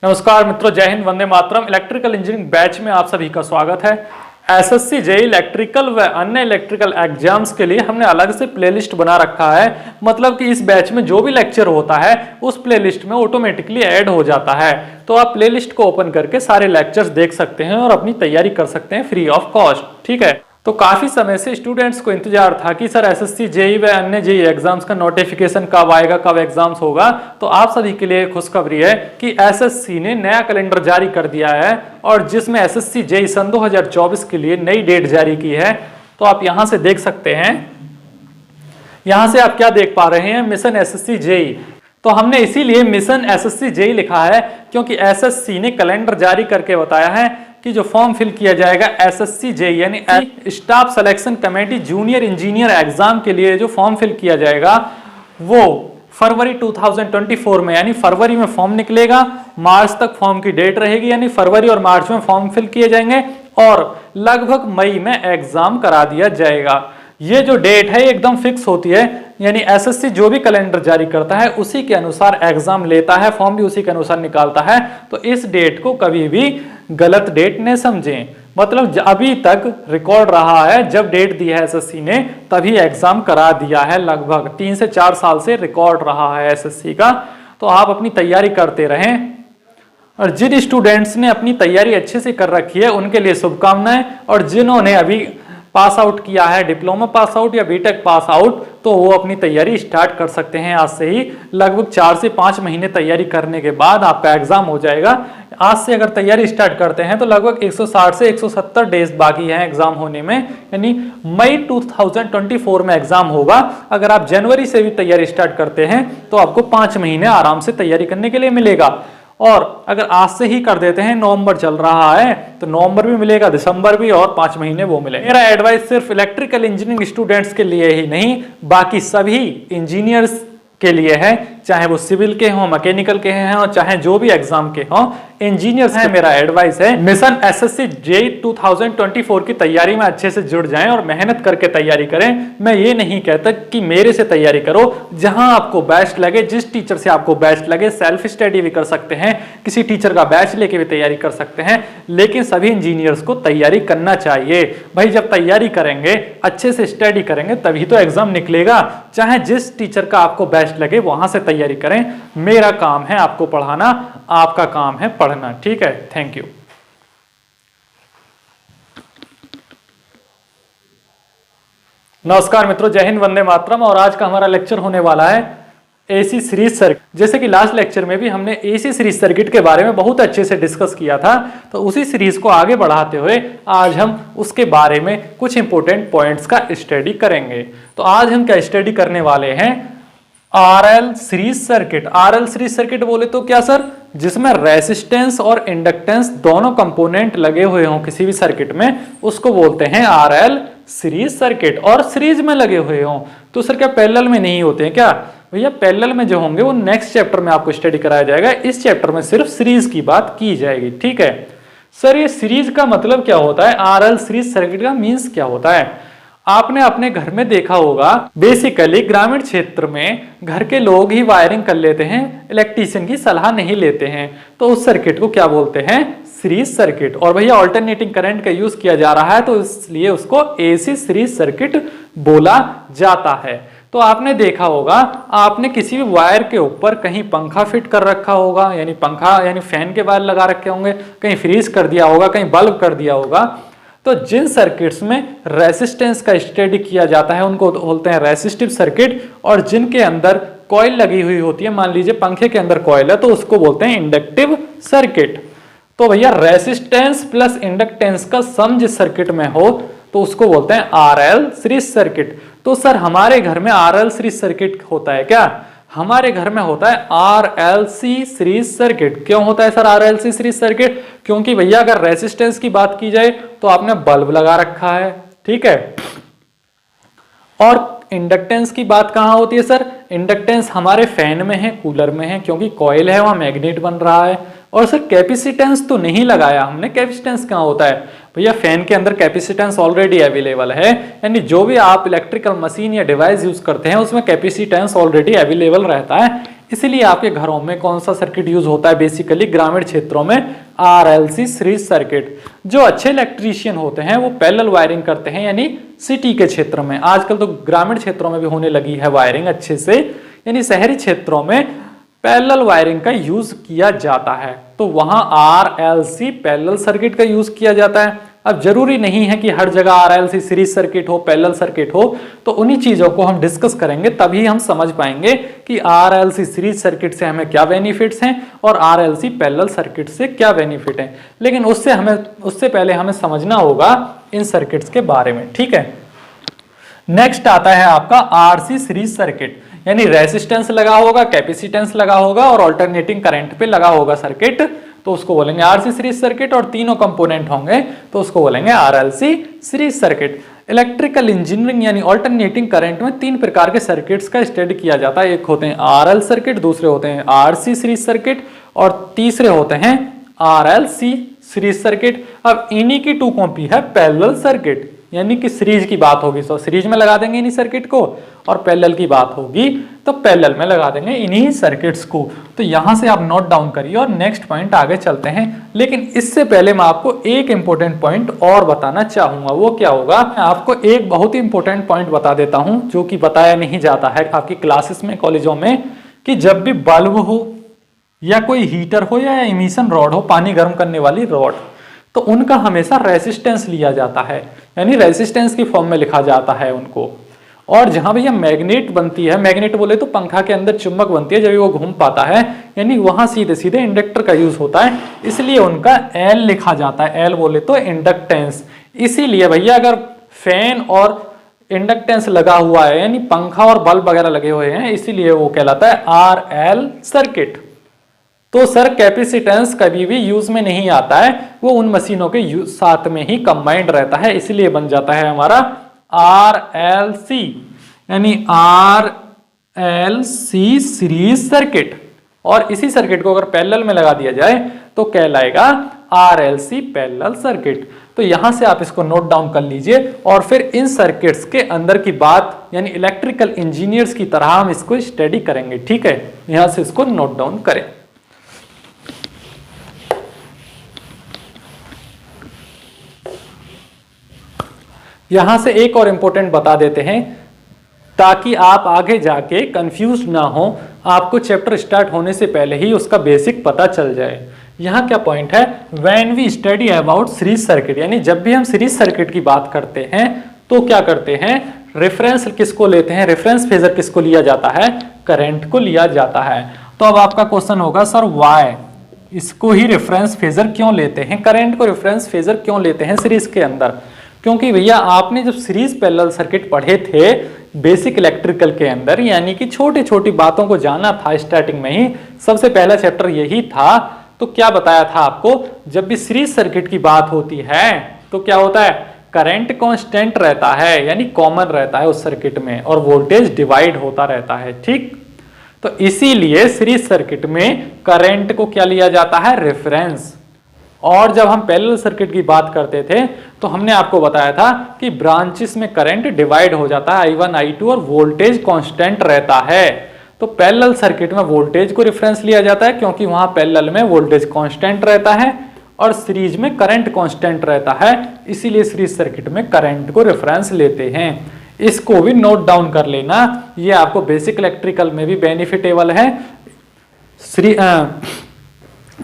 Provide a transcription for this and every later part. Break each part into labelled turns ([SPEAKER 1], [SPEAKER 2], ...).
[SPEAKER 1] नमस्कार मित्रों, जय Hind, Vande Mataram. Electrical engineering batch में आप सभी का स्वागत है। एसएससी जेईई इलेक्ट्रिकल व अन्य इलेक्ट्रिकल एग्जाम्स के लिए हमने अलग से प्लेलिस्ट बना रखा है। मतलब कि इस बैच में जो भी लेक्चर होता है उस प्लेलिस्ट में ऑटोमेटिकली ऐड हो जाता है। तो आप प्लेलिस्ट को ओपन करके सारे लेक्चर्स देख सकते हैं और अपनी तैयारी कर सकते हैं फ्री ऑफ कॉस्ट। ठीक है, तो काफी समय से स्टूडेंट्स को इंतजार था कि सर एसएससी जेईई व अन्य जेईई एग्जाम्स का नोटिफिकेशन कब आएगा, कब एग्जाम्स होगा। तो आप सभी के लिए खुशखबरी है कि एसएससी ने नया कैलेंडर जारी कर दिया है और जिसमें एसएससी जेईई सन 2024 के लिए नई डेट जारी की है। तो आप यहां से देख सकते हैं, यहां से आप क्या देख पा रहे हैं, मिशन एसएससी जेईई। तो हमने इसीलिए मिशन एसएससी जेईई लिखा है क्योंकि एसएससी ने कैलेंडर जारी करके बताया है कि जो फॉर्म फिल किया जाएगा एसएससी जेईई यानी staff selection committee junior engineer exam के लिए जो फॉर्म फिल किया जाएगा वो फरवरी 2024 में, यानी फरवरी में फॉर्म निकलेगा, मार्च तक फॉर्म की डेट रहेगी, यानी फरवरी और मार्च में फॉर्म फिल किए जाएंगे और लगभग मई में एग्जाम करा दिया जाएगा। ये जो डेट है एकदम फिक्स होती है, यानी एसएससी जो भी कैलेंडर जारी करता है उसी के अनुसार एग्जाम लेता है, फॉर्म भी उसी के अनुसार निकालता है। तो इस डेट को कभी भी गलत डेट न समझें। मतलब अभी तक रिकॉर्ड रहा है, जब डेट दी है एसएससी ने तभी एग्जाम करा दिया है। लगभग 3 से 4 साल से रिकॉर्ड रहा है एसएससी का। तो आप अपनी तैयारी करते रहें और जिन स्टूडेंट्स ने अपनी तैयारी अच्छे से कर रखी है उनके लिए शुभकामनाएं, और जिन्होंने अभी पास आउट किया है, डिप्लोमा पास आउट या बीटेक पास आउट, तो वो अपनी तैयारी स्टार्ट कर सकते हैं आज से ही। लगभग 4 से 5 महीने तैयारी करने के बाद आपका एग्जाम हो जाएगा। आज से अगर तैयारी स्टार्ट करते हैं तो लगभग 160 से 170 डेज बाकी हैं एग्जाम होने में, यानी मई 2024 में एग्जाम होगा। अगर आप जनवरी से भी तैयारी स्टार्ट करते हैं तो आपको 5 महीने आराम से तैयारी करने के लिए मिलेगा। और अगर आज से ही कर देते हैं, नवंबर चल रहा है तो नवंबर भी मिलेगा, दिसंबर भी, और 5 महीने वो मिलेगा। मेरा एडवाइस सिर्फ इलेक्ट्रिकल इंजीनियरिंग स्टूडेंट्स के लिए ही नहीं, बाकी सभी इंजीनियर्स के लिए है, चाहे वो सिविल के हों, मैकेनिकल के हैं और चाहे जो भी एग्जाम के हों, इंजीनियर्स हैं। मेरा एडवाइस है मिशन एसएससी जेईई 2024 की तैयारी में अच्छे से जुड़ जाएं और मेहनत करके तैयारी करें। मैं ये नहीं कहता कि मेरे से तैयारी करो, जहां आपको बेस्ट लगे, जिस टीचर से आपको बेस्ट लगे, सेल्फ स्टडी भी कर सकते हैं, किसी टीचर का बैच लेके भी तैयारी कर सकते हैं, लेकिन सभी इंजीनियर्स को तैयारी करना चाहिए। भाई जब तैयारी करेंगे, अच्छे से स्टडी करेंगे, तभी तो एग्जाम निकलेगा। चाहे जिस टीचर का आपको बेस्ट लगे वहां से तैयारी करें। मेरा काम है आपको पढ़ाना, आपका काम है पढ़ना। ठीक है, थैंक यू। नमस्कार मित्रों, जय हिंद, वंदे मातरम। और आज का हमारा लेक्चर होने वाला है एसी सीरीज सर्किट। जैसे कि लास्ट लेक्चर में भी हमने एसी सीरीज सर्किट के बारे में बहुत अच्छे से डिस्कस किया था, तो उसी सीरीज को आगे बढ़ाते हुए आज हम उसके बारे में कुछ इंपॉर्टेंट पॉइंट्स का स्टडी करेंगे। तो आज हम क्या स्टडी करने वाले हैं, RL series circuit. RL series circuit बोले तो क्या सर, जिसमें रेसिस्टेंस और इंडक्टेंस दोनों कंपोनेंट लगे हुए हों किसी भी सर्किट में, उसको बोलते हैं आरएल सीरीज सर्किट। और सीरीज में लगे हुए हों तो सर क्या पैरेलल में नहीं होते हैं क्या? भैया पैरेलल में जो होंगे वो नेक्स्ट चैप्टर में आपको स्टडी कराया जाएगा। इस चैप्टर में सिर्फ सीरीज की बात की जाएगी। ठीक है सर, ये सीरीज का मतलब क्या होता है, आरएल सीरीज सर्किट का मीन्स क्या होता है? आपने अपने घर में देखा होगा, बेसिकली ग्रामीण क्षेत्र में घर के लोग ही वायरिंग कर लेते हैं, इलेक्ट्रीशियन की सलाह नहीं लेते हैं। तो उस सर्किट को क्या बोलते हैं, सीरीज सर्किट। और भैया अल्टरनेटिंग करंट का यूज किया जा रहा है तो इसलिए उसको एसी सीरीज सर्किट बोला जाता है। तो आपने देखा होगा, आपने किसी भी वायर के ऊपर कहीं पंखा फिट कर रखा होगा, यानी पंखा यानी फैन के वायर लगा रखे होंगे, कहीं फ्रीज कर दिया होगा, कहीं बल्ब कर दिया होगा। तो जिन सर्किट्स में रेसिस्टेंस का स्टडी किया जाता है उनको बोलते हैं रेसिस्टिव सर्किट, और जिनके अंदर कॉइल लगी हुई होती है, मान लीजिए पंखे के अंदर कॉइल है, तो उसको बोलते हैं इंडक्टिव सर्किट। तो भैया रेसिस्टेंस प्लस इंडक्टेंस का सम जिस सर्किट में हो तो उसको बोलते हैं आरएल सीरीज सर्किट। तो सर हमारे घर में आरएल सीरीज सर्किट होता है क्या? हमारे घर में होता है आरएलसी सीरीज सर्किट। क्यों होता है सर आरएलसी सीरीज सर्किट? क्योंकि भैया अगर रेसिस्टेंस की बात की जाए तो आपने बल्ब लगा रखा है, ठीक है। और इंडक्टेंस की बात कहां होती है सर? इंडक्टेंस हमारे फैन में है, कूलर में है, क्योंकि कॉइल है, वहां मैग्नेट बन रहा है। और सर कैपेसिटेंस तो नहीं लगाया हमने। कैपेसिटेंस कहां होता है भैया? फैन के अंदर कैपेसिटेंस ऑलरेडी अवेलेबल है, यानी जो भी आप इलेक्ट्रिकल मशीन या डिवाइस यूज करते हैं उसमें कैपेसिटेंस ऑलरेडी अवेलेबल रहता है। इसीलिए आपके घरों में कौन सा सर्किट यूज होता है बेसिकली ग्रामीण क्षेत्रों में, RLC सीरीज सर्किट। जो अच्छे इलेक्ट्रीशियन होते हैं वो पैरेलल वायरिंग करते हैं, यानी सिटी के क्षेत्र में, आजकल तो ग्रामीण क्षेत्रों में भी होने लगी है वायरिंग अच्छे से, यानी शहरी क्षेत्रों में पैरेलल वायरिंग का यूज किया जाता है, तो वहां RLC पैरेलल सर्किट का यूज किया जाता है। अब जरूरी नहीं है कि हर जगह RLC सीरीज सर्किट हो, पैरेलल सर्किट हो, तो उन्हीं चीजों को हम डिस्कस करेंगे, तभी हम समझ पाएंगे कि RLC सीरीज सर्किट से हमें क्या बेनिफिट्स हैं और RLC पैरेलल सर्किट से क्या बेनिफिट है। लेकिन उससे पहले हमें समझना होगा इन सर्किट्स के बारे में, ठीक है। नेक्स्ट आता है आपका RC सीरीज सर्किट, यानी रेजिस्टेंस लगा होगा, कैपेसिटेंस लगा होगा और ऑल्टरनेटिंग करंट पे लगा होगा सर्किट, तो उसको बोलेंगे RC सीरीज सर्किट, और तीनों कंपोनेंट होंगे तो उसको बोलेंगे RLC series circuit. Electrical engineering यानी ऑल्टरनेटिंग करंट में 3 प्रकार के सर्किट्स का स्टडी किया जाता है। एक होते हैं RL सर्किट, दूसरे होते हैं RC सीरीज सर्किट और तीसरे होते हैं RLC सीरीज सर्किट। अब इन्हीं की 2 कॉपी है पैरेलल सर्किट, यानी कि सीरीज की बात होगी तो सीरीज में लगा देंगे इन्हीं सर्किट को, और पैरेलल की बात होगी तो पैरेलल में लगा देंगे इन्हीं सर्किट्स को। तो यहां से आप नोट डाउन करिए और नेक्स्ट पॉइंट आगे चलते हैं। लेकिन इससे पहले मैं आपको एक इंपॉर्टेंट पॉइंट और बताना चाहूंगा। वो क्या होगा, मैं आपको एक बहुत ही इंपॉर्टेंट पॉइंट बता देता हूं जो कि बताया नहीं जाता है आपकी क्लासेस में, कॉलेजों में, कि जब भी बल्ब हो या कोई हीटर हो या इमिशन रॉड हो, पानी गर्म करने वाली रॉड, तो उनका हमेशा रेजिस्टेंस लिया जाता है, यानी रेजिस्टेंस की फॉर्म में लिखा जाता है उनको। और जहां भैया मैग्नेट बनती है, मैग्नेट बोले तो पंखा के अंदर चुंबक बनती है, जब वो घूम पाता है, यानी वहां सीधे सीधे इंडक्टर का यूज होता है, इसलिए उनका L लिखा जाता है। L बोले तो इंडक्टेंस। इसीलिए भैया अगर फैन और इंडक्टेंस लगा हुआ है, यानी पंखा और बल्ब वगैरह लगे हुए हैं, इसीलिए वो कहलाता है RL सर्किट। तो सर कैपेसिटेंस कभी भी यूज में नहीं आता है, वो उन मशीनों के साथ में ही कंबाइंड रहता है, इसलिए बन जाता है हमारा RLC, यानी RLC सीरीज सर्किट। और इसी सर्किट को अगर पैरेलल में लगा दिया जाए तो कहलाएगा RLC पैरेलल सर्किट। तो यहां से आप इसको नोट डाउन कर लीजिए, और फिर इन सर्किट्स के अंदर की बात यानी इलेक्ट्रिकल इंजीनियर्स की तरह हम इसको स्टडी करेंगे, ठीक है। यहां से इसको नोट डाउन करें। यहां से एक और इंपॉर्टेंट बता देते हैं ताकि आप आगे जाके कंफ्यूज ना हो, आपको चैप्टर स्टार्ट होने से पहले ही उसका बेसिक पता चल जाए। यहां क्या पॉइंट है, when we study about series circuit, यानी जब भी हम सीरीज सर्किट की बात करते हैं तो क्या करते हैं, रेफरेंस किसको लेते हैं, रेफरेंस फेजर किसको लिया जाता है, करंट को लिया जाता है। तो अब आपका क्वेश्चन होगा सर वाई, इसको ही रेफरेंस फेजर क्यों लेते हैं, करंट को रेफरेंस फेजर क्यों लेते हैं सीरीज के अंदर। क्योंकि भैया आपने जब सीरीज पैरेलल सर्किट पढ़े थे बेसिक इलेक्ट्रिकल के अंदर, यानी कि छोटी छोटी बातों को जाना था स्टार्टिंग में ही, सबसे पहला चैप्टर यही था, तो क्या बताया था आपको, जब भी सीरीज सर्किट की बात होती है तो क्या होता है, करंट कांस्टेंट रहता है, यानी कॉमन रहता है उस सर्किट में, और वोल्टेज डिवाइड होता रहता है, ठीक। तो इसीलिए सीरीज सर्किट में करंट को क्या लिया जाता है, रेफरेंस। और जब हम पैरेलल सर्किट की बात करते थे तो हमने आपको बताया था कि ब्रांचेस में करंट डिवाइड हो जाता है I1 I2 और वोल्टेज कांस्टेंट रहता है। तो पैरेलल सर्किट में वोल्टेज को रेफरेंस लिया जाता है क्योंकि वहां पैरेलल में वोल्टेज कांस्टेंट रहता है और सीरीज में करंट कांस्टेंट रहता है, इसीलिए सीरीज सर्किट में करंट को रेफरेंस लेते हैं। इसको भी नोट डाउन कर लेना, ये आपको बेसिक इलेक्ट्रिकल में भी बेनिफिटेबल है।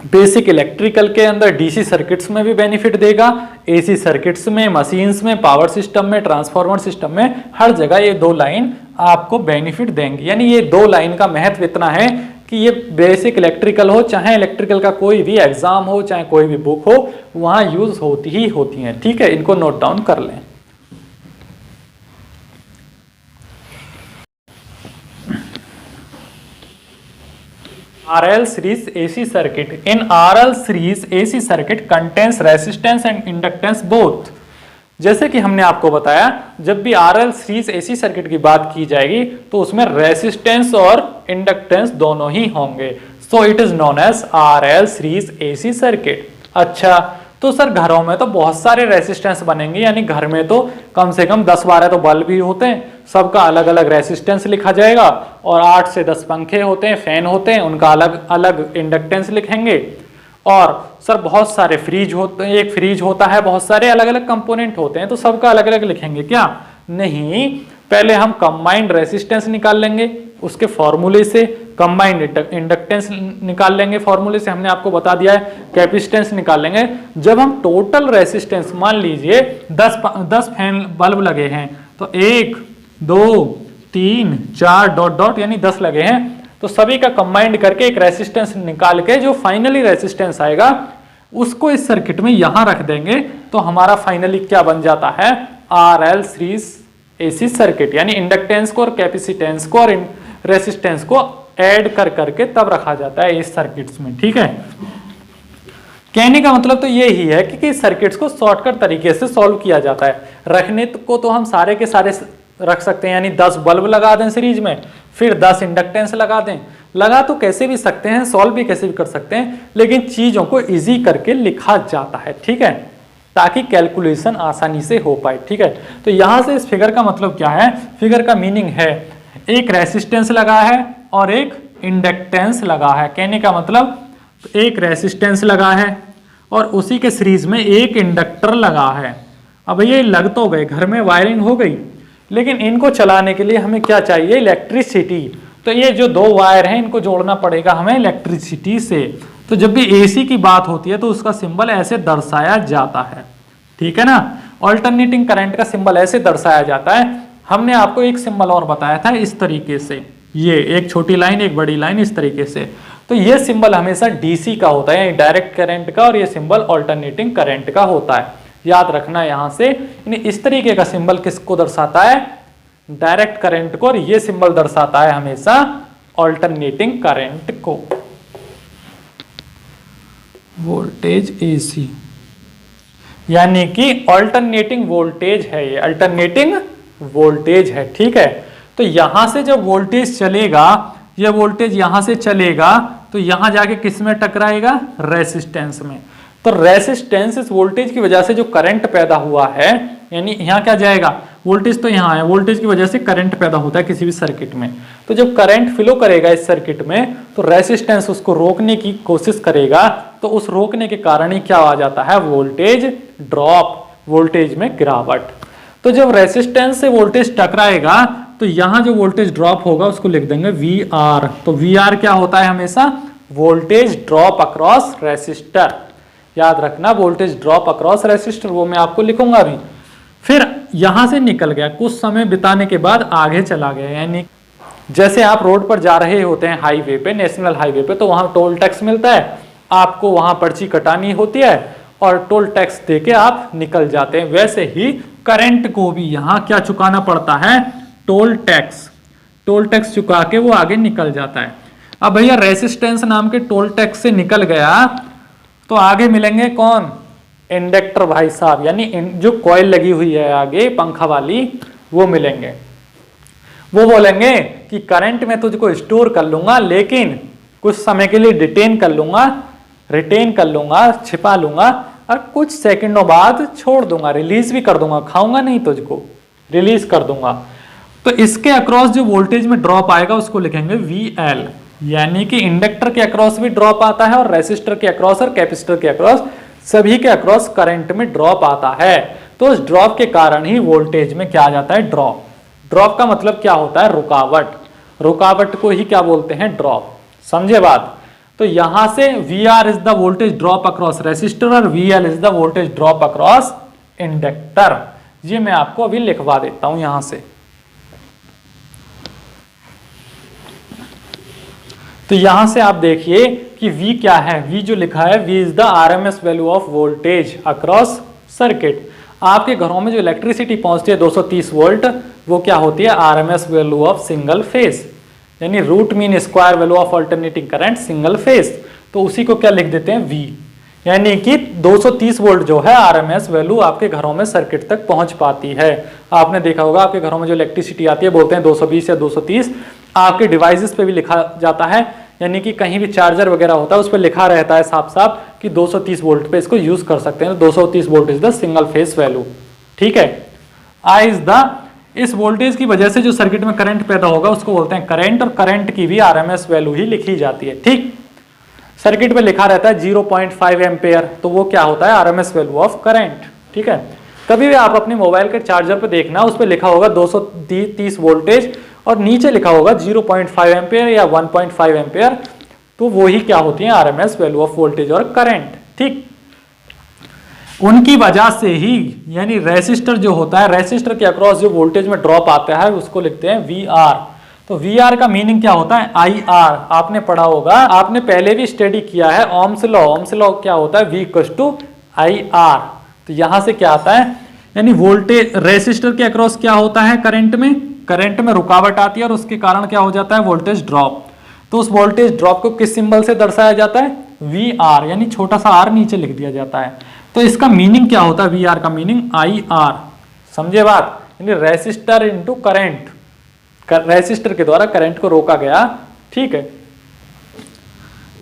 [SPEAKER 1] बेसिक इलेक्ट्रिकल के अंदर डीसी सर्किट्स में भी बेनिफिट देगा, एसी सर्किट्स में, मशीन्स में, पावर सिस्टम में, ट्रांसफार्मर सिस्टम में, हर जगह ये 2 लाइन आपको बेनिफिट देंगी। यानी ये 2 लाइन का महत्व इतना है कि ये बेसिक इलेक्ट्रिकल हो, चाहे इलेक्ट्रिकल का कोई भी एग्जाम हो, चाहे कोई भी बुक हो, वहां यूज होती ही होती है, ठीक है। इनको नोट डाउन कर लें। RL series AC circuit. In RL series AC circuit contains resistance and inductance both. जैसे कि हमने आपको बताया जब भी RL सीरीज AC सर्किट की बात की जाएगी तो उसमें रेसिस्टेंस और इंडक्टेंस दोनों ही होंगे। So it is known as RL series AC circuit. अच्छा, तो सर घरों में तो बहुत सारे रेसिस्टेंस बनेंगे, यानी घर में तो कम से कम 10-12 तो बल्ब ही होते हैं। सबका अलग अलग रेसिस्टेंस लिखा जाएगा, और 8 से 10 पंखे होते हैं, फैन होते हैं, उनका अलग अलग इंडक्टेंस लिखेंगे। और सर बहुत सारे फ्रिज होते हैं, एक फ्रिज होता है, बहुत सारे अलग अलग कंपोनेंट होते हैं, तो सबका अलग अलग लिखेंगे क्या? नहीं, पहले हम कंबाइंड रेसिस्टेंस निकाल लेंगे उसके फॉर्मूले से, कंबाइंड इंडक्टेंस निकाल लेंगे फॉर्मूले से, हमने आपको बता दिया है, कैपेसिटेंस निकाल लेंगे। जब हम टोटल रेसिस्टेंस, मान लीजिए 10 फैन बल्ब लगे हैं, तो 1 2 3 4 डॉट डॉट यानी 10 लगे हैं, तो सभी का कंबाइंड करके एक रेसिस्टेंस निकाल के जो फाइनली रेसिस्टेंस आएगा उसको इस सर्किट में यहां रख देंगे, तो हमारा फाइनली क्या बन जाता है? RL सीरीज AC सर्किट, यानी इंडक्टेंस को और कैपेसिटेंस को और रेसिस्टेंस को ऐड कर करके तब रखा जाता है इस सर्किट्स में। ठीक है, कहने का मतलब तो ये ही है कि सर्किट्स को शॉर्टकट तरीके से सॉल्व किया जाता है। रखने को तो हम सारे के सारे रख सकते हैं, यानी 10 बल्ब लगा दें सीरीज में, फिर 10 इंडक्टेंस लगा दें, लगा तो कैसे भी सकते हैं, सॉल्व भी कैसे भी कर सकते हैं, लेकिन चीजों को इजी करके लिखा जाता है। ठीक है, ताकि कैलकुलेशन आसानी से हो पाए। ठीक है, तो यहां से इस फिगर का मतलब क्या है? फिगर का मीनिंग है एक रेसिस्टेंस लगा है और एक इंडक्टेंस लगा है। कहने का मतलब एक रेसिस्टेंस लगा है और उसी के सीरीज में एक इंडक्टर लगा है। अब ये लग तो गए, घर में वायरिंग हो गई, लेकिन इनको चलाने के लिए हमें क्या चाहिए? इलेक्ट्रिसिटी। तो ये जो 2 वायर हैं इनको जोड़ना पड़ेगा हमें इलेक्ट्रिसिटी से। तो जब भी AC की बात होती है तो उसका सिंबल ऐसे दर्शाया जाता है। ठीक है ना, ऑल्टरनेटिंग करंट का सिंबल ऐसे दर्शाया जाता है। हमने आपको एक सिंबल और बताया था इस तरीके से, ये एक छोटी लाइन एक बड़ी लाइन इस तरीके से। तो ये सिंबल हमेशा DC का होता है, डायरेक्ट करंट का, और ये सिंबल ऑल्टरनेटिंग करंट का होता है। याद रखना यहां से, इस तरीके का सिंबल किसको दर्शाता है? डायरेक्ट करंट को, और ये सिंबल दर्शाता है हमेशा ऑल्टरनेटिंग करंट को। वोल्टेज AC यानी कि ऑल्टरनेटिंग वोल्टेज है, ये अल्टरनेटिंग वोल्टेज है। ठीक है, तो यहां से जब वोल्टेज चलेगा, ये वोल्टेज यहां से चलेगा तो यहां जाके किस में टकराएगा? रेसिस्टेंस में। तो रेसिस्टेंस इस वोल्टेज की वजह से जो करंट पैदा हुआ है, यानी यहां क्या जाएगा? वोल्टेज तो यहां है, वोल्टेज की वजह से करंट पैदा होता है किसी भी सर्किट में। तो जब करंट फ्लो करेगा इस सर्किट में तो रेसिस्टेंस उसको रोकने की कोशिश करेगा, तो उस रोकने के कारण ही क्या आ जाता है? वोल्टेज ड्रॉप, वोल्टेज में गिरावट। तो जब रेसिस्टेंस से वोल्टेज टकराएगा तो यहां जो वोल्टेज ड्रॉप होगा उसको लिख देंगे VR। तो VR क्या होता है? हमेशा वोल्टेज ड्रॉप अक्रॉस रेसिस्टर। याद रखना, वोल्टेज ड्रॉप अक्रॉस रेसिस्टर, वो मैं आपको लिखूंगा भी। फिर यहां से निकल गया, कुछ समय बिताने के बाद आगे चला गया, यानी जैसे आप रोड पर जा रहे होते हैं हाईवे पे, नेशनल हाईवे पे, तो वहां टोल टैक्स मिलता है, आपको वहां पर्ची कटानी होती है और टोल टैक्स देके आप निकल जाते हैं। वैसे ही करंट को भी यहां क्या चुकाना पड़ता है? Toll tax. टोल टैक्स चुका के वो आगे निकल जाता है। अब भैया रेसिस्टेंस नाम के टोल टैक्स से निकल गया तो आगे मिलेंगे कौन? इंडक्टर भाई साहब, यानी जो कॉइल लगी हुई है आगे पंखा वाली, वो मिलेंगे। वो बोलेंगे कि करंट में तुझको स्टोर कर लूंगा, लेकिन कुछ समय के लिए रिटेन कर लूंगा, छिपा लूंगा, और कुछ सेकंडों बाद छोड़ दूंगा, रिलीज भी कर दूंगा, खाऊंगा नहीं तुझको, रिलीज कर दूंगा। तो इसके अक्रॉस जो वोल्टेज में ड्रॉप आएगा उसको लिखेंगे VL, यानी कि इंडक्टर के अक्रॉस भी ड्रॉप आता है और रेसिस्टर के अक्रॉस और कैपेसिटर के अक्रॉस, सभी के अक्रॉस करंट में ड्रॉप आता है। तो उस ड्रॉप के कारण ही वोल्टेज में क्या आ जाता है? ड्रॉप। ड्रॉप का मतलब क्या होता है? रुकावट। रुकावट को ही क्या बोलते हैं? ड्रॉप। समझे बात? तो यहां से VR is the voltage drop across resistor और VL is the voltage drop across inductor. ये मैं आपको अभी लिखवा देता हूं यहां से। तो यहां से आप देखिए कि V क्या है? V जो लिखा है, V is the RMS value of voltage across circuit. आपके घरों में जो इलेक्ट्रिसिटी पहुंचती है 230 वोल्ट, वो क्या होती है? RMS value of single phase, यानी root mean square value of alternating current single phase. तो उसी को क्या लिख देते हैं? V, यानी कि 230 वोल्ट जो है RMS वैल्यू आपके घरों में सर्किट तक पहुंच पाती है। आपने देखा होगा आपके घरों में जो इलेक्ट्रिसिटी आती है बोलते हैं 220 या 230। आपके डिवाइसेस पे भी लिखा जाता है, यानी कि कहीं भी चार्जर वगैरह होता है उस पर लिखा रहता है साफ साफ कि 230 वोल्ट पे इसको यूज कर सकते हैं। 230 volt is the single phase value. ठीक है, I इज द इस वोल्टेज की वजह से जो सर्किट में करंट पैदा होगा उसको बोलते हैं करंट, और करंट की भी आरएमएस वैल्यू ही लिखी जाती है। ठीक, सर्किट में लिखा रहता है 0.5 एम्पेयर, तो वो क्या होता है, आरएमएस वैल्यू ऑफ करंट। ठीक है, कभी भी आप अपने मोबाइल के चार्जर पे देखना, उस पे लिखा होगा 230 वोल्टेज और नीचे लिखा होगा 0.5 एम्पेयर या 1.5 एम्पेयर, तो वो ही क्या होती है, आरएमएस वैल्यू ऑफ वोल्टेज और करंट। ठीक, उनकी वजह से ही, यानी रेसिस्टर जो होता है, रेसिस्टर के अक्रॉस जो वोल्टेज में ड्रॉप आता है उसको लिखते हैं वी आर। तो वी आर का मीनिंग क्या होता है, आई आर। आपने पढ़ा होगा, आपने पहले भी स्टडी किया है ओम्स लॉ। ओम्स लॉ क्या होता है, V equals to I R. तो यहां से क्या आता है, यानी वोल्टेज रेसिस्टर के अक्रॉस क्या होता है, करंट में रुकावट आती है और उसके कारण क्या हो जाता है, वोल्टेज ड्रॉप। तो उस वोल्टेज ड्रॉप को किस सिंबल से दर्शाया जाता है, वी आर, यानी छोटा सा आर नीचे लिख दिया जाता है। तो इसका मीनिंग क्या होता है, वी आर का मीनिंग आई आर। समझे बात, यानी रेसिस्टर इंटू करंट, रेसिस्टर के द्वारा करंट को रोका गया। ठीक है,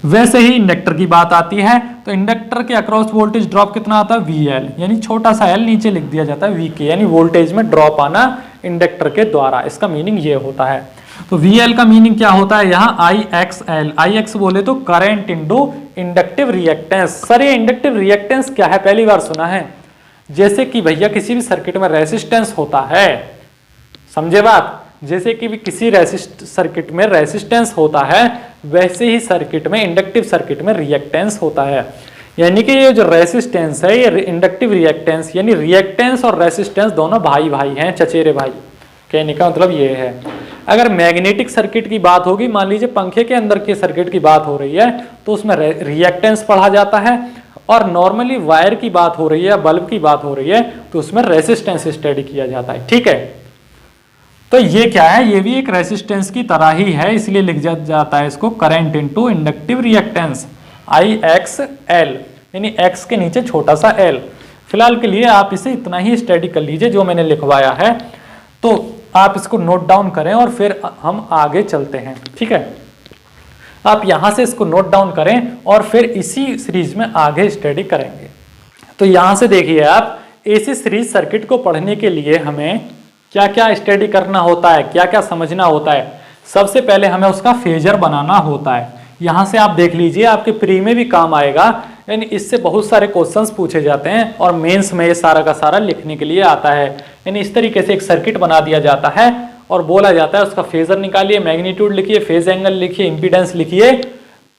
[SPEAKER 1] वैसे ही इंडक्टर की बात आती है, तो इंडक्टर के अक्रॉस वोल्टेज ड्रॉप कितना आता है, वी एल, यानी छोटा सा एल नीचे लिख दिया जाता है वी के, यानी वोल्टेज में ड्रॉप आना इंडक्टर के द्वारा, इसका मीनिंग ये होता है। तो वी एल का मीनिंग क्या होता है, यहाँ आई एक्स एल। आई एक्स बोले तो current into inductive reactance. Sir ये इंडक्टिव रिएक्टेंस क्या है, पहली बार सुना है। जैसे कि भैया किसी भी सर्किट में रेसिस्टेंस होता है, समझे बात, जैसे कि भी किसी सर्किट में रेसिस्टेंस होता है, वैसे ही सर्किट में, इंडक्टिव सर्किट में रिएक्टेंस होता है। यानी कि ये जो रेसिस्टेंस है, ये इंडक्टिव रिएक्टेंस, यानी रिएक्टेंस और रेसिस्टेंस दोनों भाई भाई हैं, चचेरे भाई। कहने का मतलब ये है, अगर मैग्नेटिक सर्किट की बात होगी, मान लीजिए पंखे के अंदर के सर्किट की बात हो रही है, तो उसमें रिएक्टेंस पढ़ा जाता है, और नॉर्मली वायर की बात हो रही है, बल्ब की बात हो रही है, तो उसमें रेसिस्टेंस स्टडी किया जाता है। ठीक है, तो ये क्या है, ये भी एक रेसिस्टेंस की तरह ही है, इसलिए लिख जाता है इसको करंट इनटू इंडक्टिव रिएक्टेंस, आई एक्स एल, यानी एक्स के नीचे छोटा सा एल। फिलहाल के लिए आप इसे इतना ही स्टडी कर लीजिए जो मैंने लिखवाया है, तो आप इसको नोट डाउन करें और फिर हम आगे चलते हैं। ठीक है, आप यहां से इसको नोट डाउन करें और फिर इसी सीरीज में आगे स्टडी करेंगे। तो यहां से देखिए आप, एसी सीरीज सर्किट को पढ़ने के लिए हमें क्या क्या स्टडी करना होता है, क्या क्या समझना होता है। सबसे पहले हमें उसका फेजर बनाना होता है। यहां से आप देख लीजिए, आपके प्री में भी काम आएगा, यानी इससे बहुत सारे क्वेश्चंस पूछे जाते हैं और मेंस में ये सारा का सारा लिखने के लिए आता है। यानी इस तरीके से एक सर्किट बना दिया जाता है और बोला जाता है उसका फेजर निकालिए, मैग्नीट्यूड लिखिए, फेज एंगल लिखिए, इंपीडेंस लिखिए,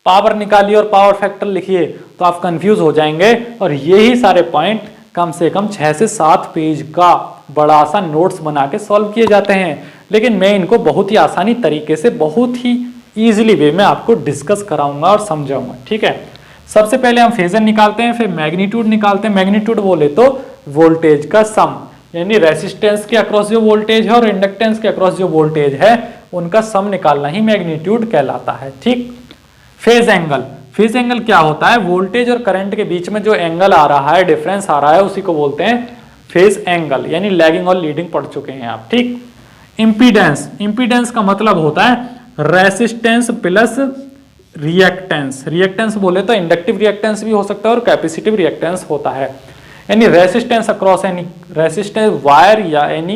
[SPEAKER 1] पावर निकालिए और पावर फैक्टर लिखिए, तो आप कंफ्यूज हो जाएंगे। और यही सारे पॉइंट कम से कम 6 से 7 पेज का बड़ा सा नोट्स बना के सॉल्व किए जाते हैं, लेकिन मैं इनको बहुत ही आसानी तरीके से, बहुत ही इजीली वे में आपको डिस्कस कराऊंगा और समझाऊंगा। ठीक है, सबसे पहले हम फेजर निकालते हैं, फिर मैग्नीट्यूड निकालते हैं। मैग्नीट्यूड बोले तो वोल्टेज का सम, यानी रेसिस्टेंस के अक्रॉस जो वोल्टेज है और इंडक्टेंस के अक्रॉस जो वोल्टेज है, उनका सम निकालना ही मैग्नीट्यूड कहलाता है। ठीक, फेज एंगल, फेज एंगल क्या होता है, वोल्टेज और करंट के बीच में जो एंगल आ रहा है, डिफरेंस आ रहा है, उसी को बोलते हैं फेज एंगल, यानी लैगिंग और लीडिंग पढ़ चुके हैं आप। ठीक, इंपीडेंस, इंपीडेंस का मतलब होता है रेसिस्टेंस प्लस रिएक्टेंस। रिएक्टेंस बोले तो इंडक्टिव रिएक्टेंस भी हो सकता है और कैपेसिटिव रिएक्टेंस होता है, यानी resistance across any resistance wire या एनी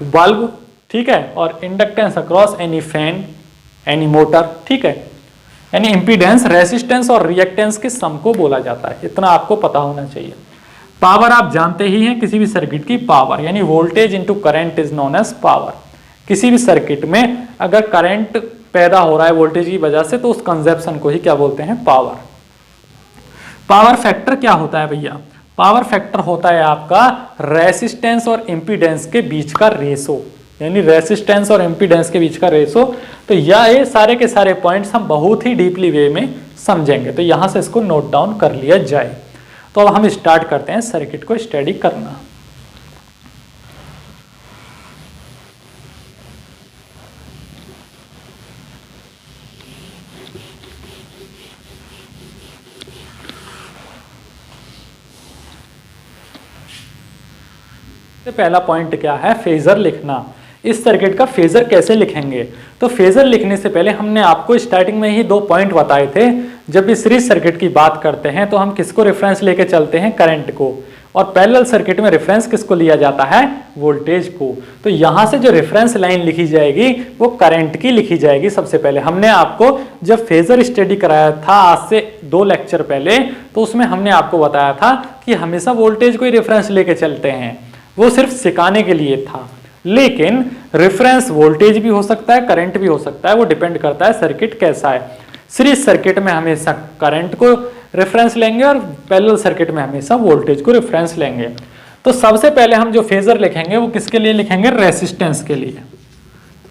[SPEAKER 1] बल्ब। ठीक है, और inductance across any fan, any motor. ठीक है, यानी इंपीडेंस रेसिस्टेंस और रिएक्टेंस के सम को बोला जाता है, इतना आपको पता होना चाहिए। पावर आप जानते ही हैं, किसी भी सर्किट की पावर, यानी voltage into current is known as power. किसी भी सर्किट में अगर करंट पैदा हो रहा है वोल्टेज की वजह से, तो उस कंजप्शन को ही क्या बोलते हैं, पावर। पावर फैक्टर क्या होता है भैया, पावर फैक्टर होता है आपका रेसिस्टेंस और इंपीडेंस के बीच का रेशो, यानी रेसिस्टेंस और इंपीडेंस के बीच का रेशो। तो ये सारे के सारे पॉइंट्स हम बहुत ही डीपली वे में समझेंगे, तो यहां से इसको नोट डाउन कर लिया जाए। तो अब हम स्टार्ट करते हैं सर्किट को स्टडी करना। पहला पॉइंट क्या है, फेजर लिखना। इस सर्किट का फेजर कैसे लिखेंगे, तो फेजर लिखने से पहले हमने आपको स्टार्टिंग में ही 2 पॉइंट बताए थे। जब भी सीरीज सर्किट की बात करते हैं तो हम किसको रेफरेंस लेके चलते हैं, करंट को, और पैरेलल सर्किट में रेफरेंस किसको लिया जाता है, वोल्टेज को। तो यहां से जो रेफरेंस लाइन लिखी जाएगी वो करंट की लिखी जाएगी। सबसे पहले हमने आपको जब फेजर स्टडी कराया था आज से 2 लेक्चर पहले, तो उसमें हमने आपको बताया था कि हमेशा वोल्टेज को ही रेफरेंस लेके चलते हैं, वो सिर्फ सिखाने के लिए था। लेकिन रेफरेंस वोल्टेज भी हो सकता है, करंट भी हो सकता है, वो डिपेंड करता है सर्किट कैसा है। सीरीज सर्किट में हमेशा करंट को रेफरेंस लेंगे और पैरेलल सर्किट में हमेशा वोल्टेज को रेफरेंस लेंगे। तो सबसे पहले हम जो फेजर लिखेंगे वो किसके लिए लिखेंगे, रेसिस्टेंस के लिए।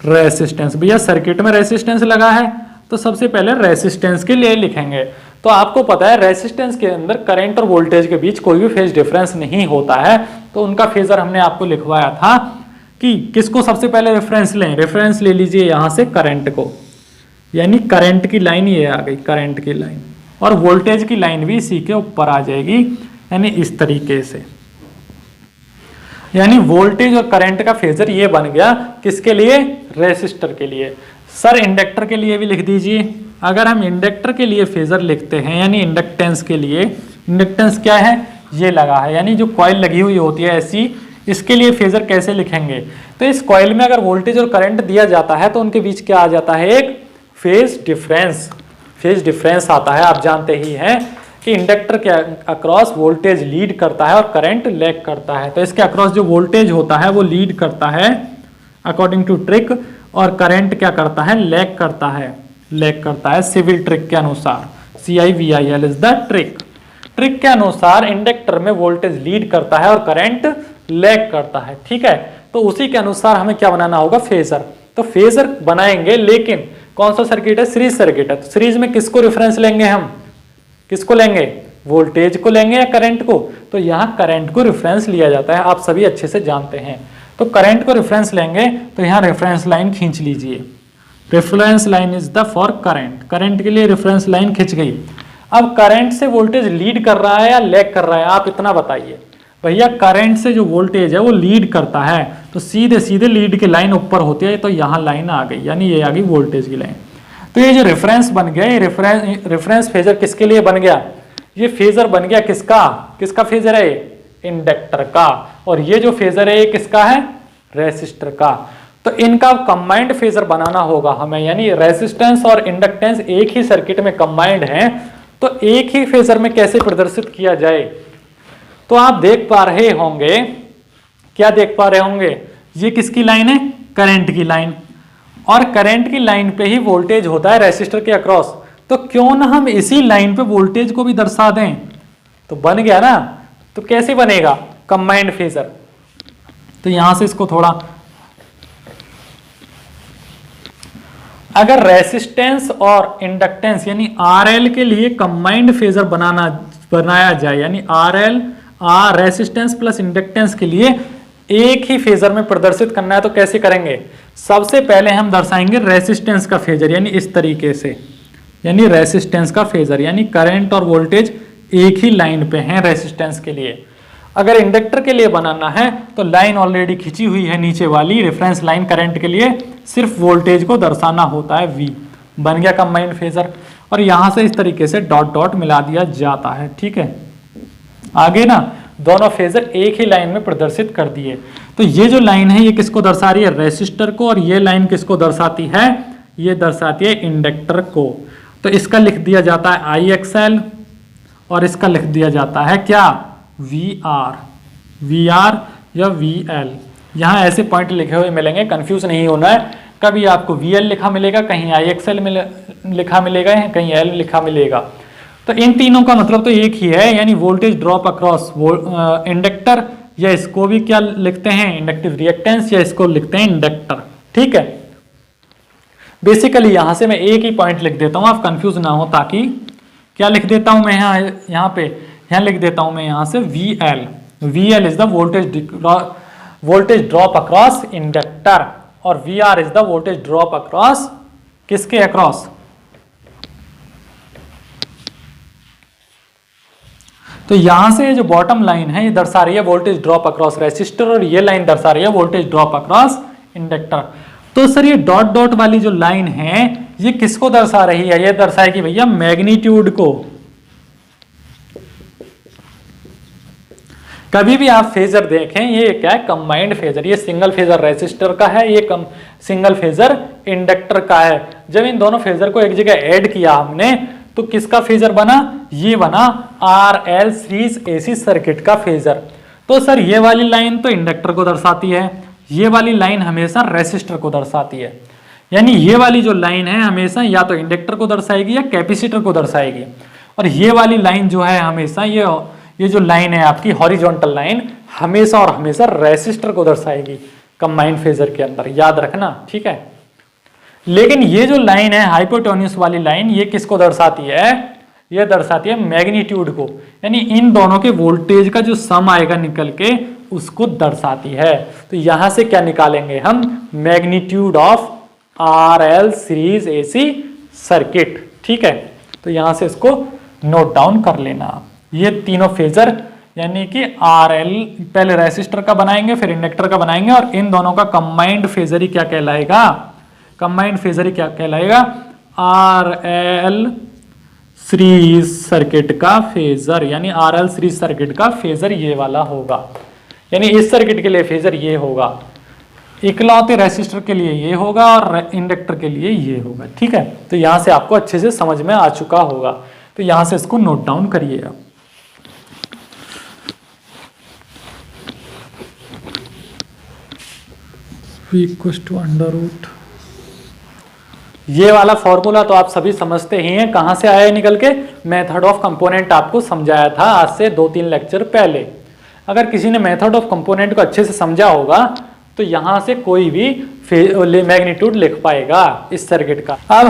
[SPEAKER 1] रेसिस्टेंस, भैया सर्किट में रेसिस्टेंस लगा है तो सबसे पहले रेसिस्टेंस के लिए लिखेंगे। तो आपको पता है रेसिस्टेंस के अंदर करंट और वोल्टेज के बीच कोई भी फेज डिफरेंस नहीं होता है, तो उनका फेजर हमने आपको लिखवाया था कि किसको सबसे पहले रेफरेंस लें। रेफरेंस ले लीजिए यहां से करंट को, यानी करंट की लाइन ये आ गई, करंट की लाइन, और वोल्टेज की लाइन भी इसी के ऊपर आ जाएगी, यानी इस तरीके से। यानी वोल्टेज और करंट का फेजर ये बन गया किसके लिए, रेसिस्टर के लिए। सर इंडक्टर के लिए भी लिख दीजिए। अगर हम इंडक्टर के लिए फेजर लिखते हैं, यानी इंडक्टेंस के लिए, इंडक्टेंस क्या है, ये लगा है, यानी जो कॉइल लगी हुई होती है ऐसी, इसके लिए फेजर कैसे लिखेंगे। तो इस कॉइल में अगर वोल्टेज और करंट दिया जाता है तो उनके बीच क्या आ जाता है, एक फेज डिफरेंस। फेज डिफरेंस आता है, आप जानते ही हैं कि इंडक्टर के अक्रॉस वोल्टेज लीड करता है और करंट लैग करता है। तो इसके अक्रॉस जो वोल्टेज होता है वो लीड करता है अकॉर्डिंग टू ट्रिक, और करंट क्या करता है, लैग करता है, लैग करता है सिविल ट्रिक के अनुसार। CIVIL is the trick. Trick के अनुसार इंडक्टर में वोल्टेज लीड करता है और करंट लैग करता है, ठीक है। तो उसी के अनुसार हमें क्या बनाना होगा, फेजर। तो फेजर बनाएंगे, लेकिन कौन सा सर्किट है, सीरीज सर्किट है। तो सीरीज में किसको रेफरेंस लेंगे, हम किसको लेंगे, वोल्टेज को लेंगे या करंट को। तो यहाँ करंट को रेफरेंस लिया जाता है, आप सभी अच्छे से जानते हैं। तो करंट को रेफरेंस लेंगे तो यहाँ रेफरेंस लाइन खींच लीजिए। Reference line is the for current, current के लिए रेफरेंस लाइन खिंच गई। अब करंट से वोल्टेज लीड कर रहा है या लैग कर रहा है, आप इतना बताइए। भैया करंट से जो वोल्टेज है वो लीड करता है, तो सीधे सीधे लीड की लाइन ऊपर होती है, तो यहाँ लाइन आ गई, यानी ये आ गई वोल्टेज की लाइन। तो ये जो रेफरेंस बन गया, ये रेफरेंस फेजर किसके लिए बन गया, ये फेजर बन गया किसका, किसका फेजर है, इंडक्टर का। और ये जो फेजर है ये किसका है, रेसिस्टर का। तो इनका कंबाइंड फेजर बनाना होगा हमें, यानी रेसिस्टेंस और इंडक्टेंस एक ही सर्किट में कंबाइंड हैं, तो एक ही फेजर में कैसे प्रदर्शित किया जाए। तो आप देख पा रहे होंगे, क्या देख पा रहे होंगे, ये किसकी लाइन है, करंट की लाइन, और करंट की लाइन पे ही वोल्टेज होता है रेसिस्टर के अक्रॉस। तो क्यों ना हम इसी लाइन पे वोल्टेज को भी दर्शा दें, तो बन गया ना। तो कैसे बनेगा कंबाइंड फेजर, तो यहां से इसको थोड़ा, अगर रेसिस्टेंस और इंडक्टेंस यानी आरएल के लिए कंबाइंड फेजर बनाया जाए, यानी आरएल रेसिस्टेंस प्लस इंडक्टेंस के लिए एक ही फेजर में प्रदर्शित करना है, तो कैसे करेंगे। सबसे पहले हम दर्शाएंगे रेसिस्टेंस का फेजर, यानी इस तरीके से, यानी रेसिस्टेंस का फेजर, यानी करंट और वोल्टेज एक ही लाइन पे हैं रेसिस्टेंस के लिए। अगर इंडक्टर के लिए बनाना है तो लाइन ऑलरेडी खींची हुई है नीचे वाली, रेफरेंस लाइन करंट के लिए सिर्फ वोल्टेज को दर्शाना होता है, V बन गया कंबाइंड फेजर। और यहां से इस तरीके से डॉट डॉट मिला दिया जाता है, ठीक है। आगे ना दोनों फेजर एक ही लाइन में प्रदर्शित कर दिए। तो ये जो लाइन है ये किसको दर्शा रही है, रेसिस्टर को, और ये लाइन किसको दर्शाती है, ये दर्शाती है इंडक्टर को। तो इसका लिख दिया जाता है IXL और इसका लिख दिया जाता है क्या, VR या VL। यहाँ ऐसे पॉइंट लिखे हुए मिलेंगे, कंफ्यूज नहीं होना है। कभी आपको VL लिखा मिलेगा, कहीं IXL में लिखा मिलेगा, कहीं L लिखा मिलेगा। तो इन तीनों का मतलब तो एक ही है, यानी वोल्टेज ड्रॉप अक्रॉस इंडक्टर, या इसको भी क्या लिखते हैं, इंडक्टिव रिएक्टेंस, या इसको लिखते हैं इंडक्टर, ठीक है। बेसिकली यहां से मैं एक ही पॉइंट लिख देता हूं, आप कंफ्यूज ना हो, ताकि क्या लिख देता हूं मैं यहाँ लिख देता हूं मैं यहां से VL is the voltage drop across inductor, और VR is the voltage drop across किसके अक्रॉस, तो यहां से जो बॉटम लाइन है ये दर्शा रही है वोल्टेज ड्रॉप अक्रॉस रेसिस्टर, और ये लाइन दर्शा रही है वोल्टेज ड्रॉप अक्रॉस इंडक्टर। तो सर ये डॉट डॉट वाली जो लाइन है ये किसको दर्शा रही है, ये दर्शाएगी भैया मैग्नीट्यूड को। कभी भी आप फेजर देखें, ये क्या है, कंबाइंड फेजर, ये सिंगल फेजर रेसिस्टर का है, ये सिंगल फेजर इंडक्टर का है। जब इन दोनों फेजर को एक जगह ऐड किया हमने तो किसका फेजर बना, ये बना RL सीरीज AC सर्किट का फेजर। तो सर ये वाली लाइन तो इंडक्टर को दर्शाती है, ये वाली लाइन हमेशा रेसिस्टर को दर्शाती है, यानी ये वाली जो लाइन है हमेशा या तो इंडक्टर को दर्शाएगी या कैपेसिटर को दर्शाएगी, और ये वाली लाइन जो है हमेशा ये जो लाइन है आपकी हॉरिजॉन्टल लाइन हमेशा और हमेशा रेसिस्टर को दर्शाएगी कंबाइंड फेजर के अंदर, याद रखना, ठीक है। लेकिन ये जो लाइन है हाइपोटेन्यूस वाली लाइन, ये किसको दर्शाती है, ये दर्शाती है मैग्नीट्यूड को, यानी इन दोनों के वोल्टेज का जो सम आएगा निकल के उसको दर्शाती है। तो यहां से क्या निकालेंगे हम, magnitude of RL series AC circuit, ठीक है। तो यहां से इसको नोट डाउन कर लेना। ये तीनों फेजर यानी कि RL पहले रेसिस्टर का बनाएंगे फिर इंडक्टर का बनाएंगे, और इन दोनों का कंबाइंड फेजर ही क्या कहलाएगा, कंबाइंड फेजर ही क्या कहलाएगा, RL सीरीज सर्किट का फेजर, यानी RL सीरीज सर्किट का फेजर ये वाला होगा, यानी इस सर्किट के लिए फेजर ये होगा, इकलौते रेसिस्टर के लिए ये होगा और इंडक्टर के लिए ये होगा, ठीक है। तो यहां से आपको अच्छे से समझ में आ चुका होगा, तो यहां से इसको नोट डाउन करिए आप। √, ये वाला फॉर्मूला तो आप सभी समझते ही हैं, कहां से आया निकल के, मेथड ऑफ कंपोनेंट आपको समझाया था आज से 2-3 लेक्चर पहले। अगर किसी ने मेथड ऑफ कंपोनेंट को अच्छे से समझा होगा तो यहां से कोई भी मैग्नीट्यूड लिख पाएगा इस सर्किट का। अब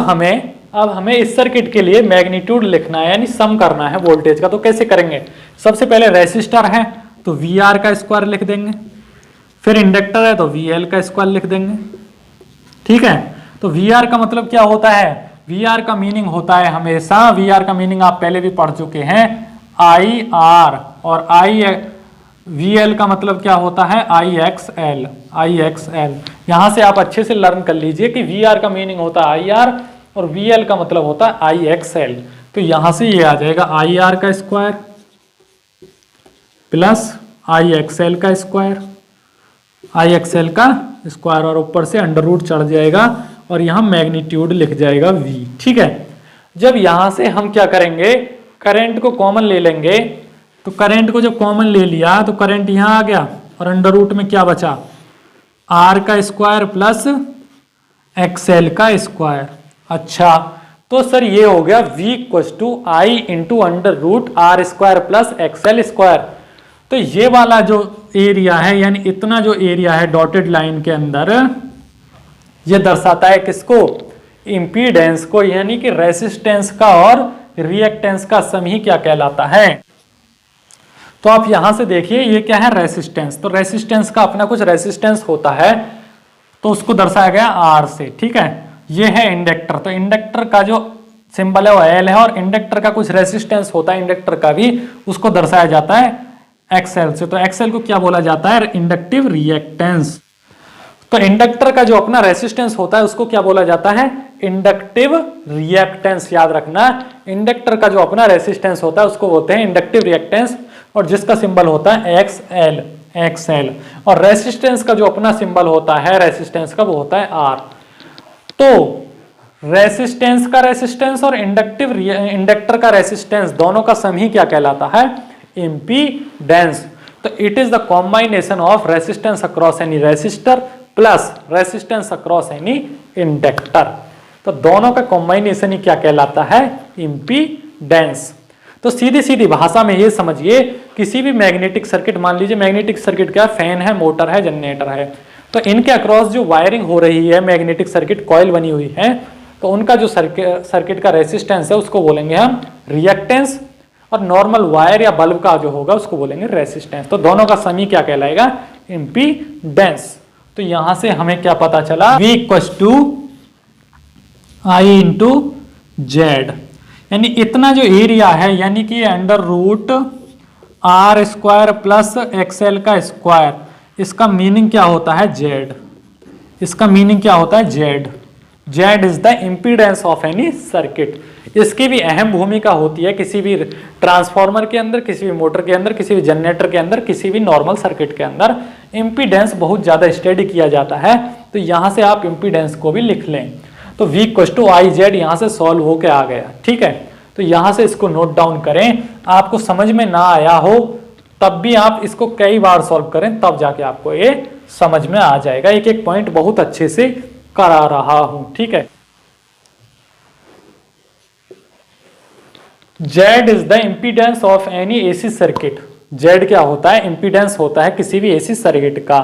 [SPEAKER 1] हमें इस सर्किट के लिए मैग्नीट्यूड लिखना है, यानी सम करना है वोल्टेज का। तो कैसे करेंगे, सबसे पहले रेसिस्टर है तो VR का स्क्वायर लिख देंगे, फिर इंडक्टर है तो VL का स्क्वायर लिख देंगे, ठीक है। तो VR का मतलब क्या होता है, VR का मीनिंग होता है हमेशा, VR का मीनिंग आप पहले भी पढ़ चुके हैं, IR, और VL का मतलब क्या होता है, IXL। यहां से आप अच्छे से लर्न कर लीजिए कि VR का मीनिंग होता है IR और VL का मतलब होता है IXL। तो यहां से ये आ जाएगा IR का स्क्वायर प्लस IXL का स्क्वायर, और ऊपर से √ चढ़ जाएगा और यहां मैग्नीट्यूड लिख जाएगा V, ठीक है। जब यहां से हम क्या करेंगे, करंट को कॉमन ले लेंगे, तो करंट को जब कॉमन ले लिया तो करंट यहां आ गया और √ में क्या बचा, R का स्क्वायर प्लस XL का स्क्वायर। अच्छा, तो सर ये हो गया V = I × √R² plus XL square. तो ये वाला जो एरिया है, यानी इतना जो एरिया है डॉटेड लाइन के अंदर, ये दर्शाता है किसको, इंपीडेंस को, यानी कि रेसिस्टेंस का और रिएक्टेंस का सम ही क्या कहलाता है। तो आप यहां से देखिए ये क्या है, रेसिस्टेंस। तो रेसिस्टेंस का अपना कुछ रेसिस्टेंस होता है तो उसको दर्शाया गया R से, ठीक है। ये है इंडक्टर, तो इंडक्टर का जो सिंबल है वो L है, और इंडक्टर का कुछ रेसिस्टेंस होता है इंडक्टर का भी, उसको दर्शाया जाता है XL से। तो XL को क्या बोला जाता है, इंडक्टिव रिएक्टेंस। तो इंडक्टर का जो अपना रेसिस्टेंस होता है उसको क्या बोला जाता है, इंडक्टिव रिएक्टेंस। याद रखना, इंडक्टर का जो अपना रेसिस्टेंस होता है उसको बोलते हैं इंडक्टिव रिएक्टेंस, और जिसका सिंबल होता है XL। और रेसिस्टेंस का जो अपना सिंबल होता है रेसिस्टेंस का, वो होता है R। तो रेसिस्टेंस का रेसिस्टेंस और इंडक्टर का रेसिस्टेंस दोनों का सम ही क्या कहलाता है, इंपीडेंस। तो it is the combination of resistance across any resistor plus resistance across any inductor. तो दोनों का कॉम्बिनेशन ही क्या कहलाता है, इंपीडेंस। तो सीधी सीधी भाषा में ये समझिए, किसी भी मैग्नेटिक सर्किट, मान लीजिए मैग्नेटिक सर्किट क्या, फैन है, मोटर है, जनरेटर है, तो इनके अक्रॉस जो वायरिंग हो रही है, मैग्नेटिक सर्किट कॉइल बनी हुई है, तो उनका जो सर्किट का रेसिस्टेंस है उसको बोलेंगे हम रिएक्टेंस, और नॉर्मल वायर या बल्ब का जो होगा उसको बोलेंगे रेसिस्टेंस। तो दोनों का सम ही क्या कहलाएगा, इंपीडेंस। तो यहां से हमें क्या पता चला, V = I × Z, यानी इतना जो एरिया है, यानी कि √R² प्लस XL का स्क्वायर, इसका मीनिंग क्या होता है, Z। इसका मीनिंग क्या होता है, Z is the impedance of any circuit. इसकी भी अहम भूमिका होती है किसी भी ट्रांसफार्मर के अंदर, किसी भी मोटर के अंदर, किसी भी जनरेटर के अंदर, किसी भी नॉर्मल सर्किट के अंदर इम्पीडेंस बहुत ज़्यादा स्टडी किया जाता है। तो यहाँ से आप इम्पीडेंस को भी लिख लें। तो V = IZ यहाँ से सॉल्व होके आ गया, ठीक है। तो यहाँ से इसको नोट डाउन करें। आपको समझ में ना आया हो तब भी आप इसको कई बार सॉल्व करें, तब जाके आपको ये समझ में आ जाएगा। एक एक पॉइंट बहुत अच्छे से करा रहा हूं, ठीक है। Z is the impedance of any AC circuit. Z क्या होता है? इम्पीडेंस होता है किसी भी एसी सर्किट का,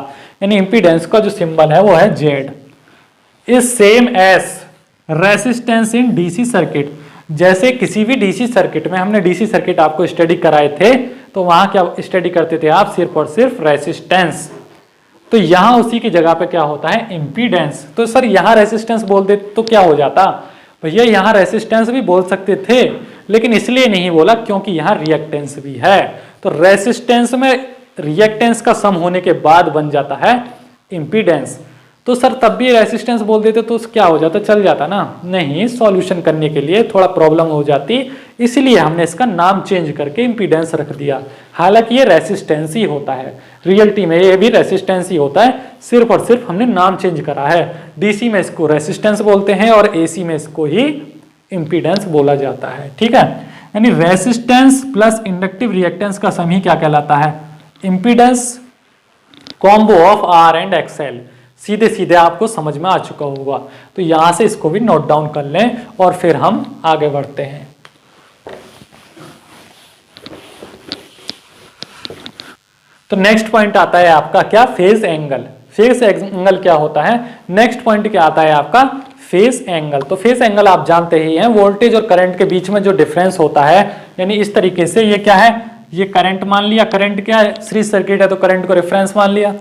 [SPEAKER 1] यानी इम्पीडेंस का जो सिंबल है वो है Z। Is same as resistance in DC circuit. जैसे किसी भी डीसी सर्किट में, हमने डीसी सर्किट आपको स्टडी कराए थे, तो वहां क्या स्टडी करते थे आप? सिर्फ और सिर्फ रेसिस्टेंस। तो यहां उसी की जगह पे क्या होता है? इम्पीडेंस। तो सर यहां रेसिस्टेंस बोल दे तो क्या हो जाता? भैया यहां रेसिस्टेंस भी बोल सकते थे, लेकिन इसलिए नहीं बोला क्योंकि यहां रिएक्टेंस भी है। तो रेसिस्टेंस में रिएक्टेंस का सम होने के बाद बन जाता है इम्पीडेंस। तो सर तब भी रेसिस्टेंस बोल देते तो क्या हो जाता? चल जाता ना? नहीं, सॉल्यूशन करने के लिए थोड़ा प्रॉब्लम हो जाती, इसलिए हमने इसका नाम चेंज करके इम्पीडेंस रख दिया। हालांकि ये रेसिस्टेंस ही होता है, रियलिटी में ये भी रेसिस्टेंस ही होता है, सिर्फ और सिर्फ हमने नाम चेंज करा है। डीसी में इसको रेसिस्टेंस बोलते हैं और एसी में इसको ही इम्पीडेंस बोला जाता है, ठीक है। यानी रेसिस्टेंस प्लस इंडक्टिव रिएक्टेंस का सम ही क्या कहलाता है? Impedance combo of R and X L. सीधे सीधे आपको समझ में आ चुका होगा। तो यहां से इसको भी नोट डाउन कर लें और फिर हम आगे बढ़ते हैं। तो नेक्स्ट पॉइंट आता है आपका क्या? Phase angle. फेज एंगल क्या होता है? नेक्स्ट पॉइंट क्या आता है आपका? Phase angle. तो फेज एंगल आप जानते ही हैं, वोल्टेज और करंट के बीच में जो डिफरेंस होता है, यानी इस तरीके से ये क्या है? ये करंट मान लिया, करंट क्या है? सीरीज सर्किट है तो करंट को रेफरेंस मान लिया,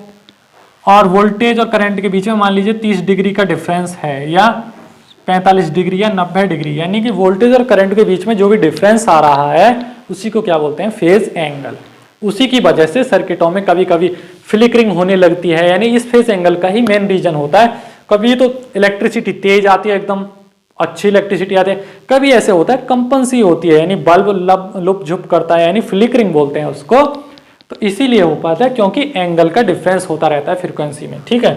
[SPEAKER 1] और वोल्टेज और करंट के बीच में मान लीजिए 30 डिग्री का डिफरेंस है, या 45 डिग्री या 90 डिग्री, यानी कि वोल्टेज और करंट के बीच में जो भी डिफरेंस आ रहा है उसी को क्या बोलते हैं? Phase angle. उसी की वजह से सर्किटों में कभी कभी फ्लिकरिंग होने लगती है, यानी इस फेज एंगल का ही मेन रीजन होता है। कभी तो इलेक्ट्रिसिटी तेज आती है, एकदम अच्छी इलेक्ट्रिसिटी आती है, कभी ऐसे होता है कंपनसी होती है, यानी बल्ब लुप झुप करता है, यानी फ्लिकरिंग बोलते हैं उसको। तो इसीलिए हो पाता है क्योंकि एंगल का डिफरेंस होता रहता है फ्रीक्वेंसी में, ठीक है।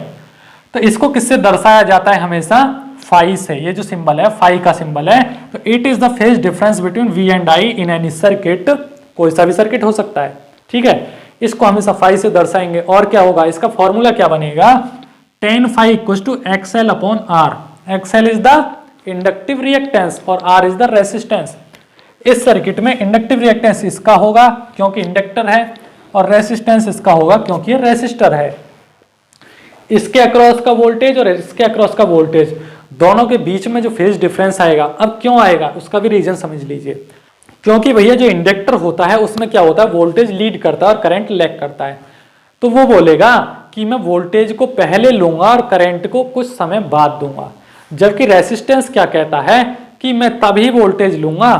[SPEAKER 1] तो इसको किससे दर्शाया जाता है? हमेशा फाई से। ये जो सिंबल है फाई का सिंबल है। तो it is the phase difference between V and I in any circuit. कोई सा भी सर्किट हो सकता है, ठीक है। इसको हमेशा फाई से दर्शाएंगे। और क्या होगा? इसका फॉर्मूला क्या बनेगा? tan phi = XL/R। XL is the inductive reactance और R इज द रेसिस्टेंस। इस सर्किट में इंडक्टिव रिएक्टेंस इसका होगा क्योंकि इंडक्टर है, और रेसिस्टेंस इसका होगा क्योंकि ये रेसिस्टर है। इसके अक्रॉस का वोल्टेज और इसके अक्रॉस का वोल्टेज, दोनों के बीच में जो फेज डिफरेंस आएगा, अब क्यों आएगा उसका भी रीजन समझ लीजिए। क्योंकि भैया जो इंडक्टर होता है उसमें क्या होता है? वोल्टेज लीड करता है और करंट लैग करता है। तो वो बोलेगा कि मैं वोल्टेज को पहले लूंगा और करंट को कुछ समय बाद दूंगा, जबकि रेसिस्टेंस क्या कहता है? कि मैं तभी वोल्टेज लूंगा।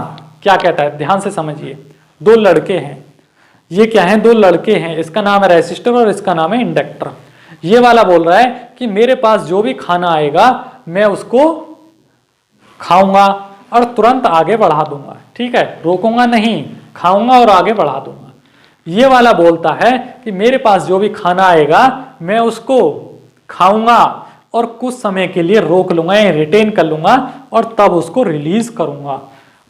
[SPEAKER 1] क्या कहता है? ध्यान से समझिए। दो लड़के हैं, ये क्या है? दो लड़के हैं, इसका नाम है रेसिस्टर और इसका नाम है इंडक्टर। ये वाला बोल रहा है कि मेरे पास जो भी खाना आएगा मैं उसको खाऊंगा और तुरंत आगे बढ़ा दूंगा, ठीक है, रोकूंगा नहीं, खाऊंगा और आगे बढ़ा दूंगा। ये वाला बोलता है कि मेरे पास जो भी खाना आएगा मैं उसको खाऊंगा और कुछ समय के लिए रोक लूंगा या रिटेन कर लूंगा और तब उसको रिलीज करूंगा।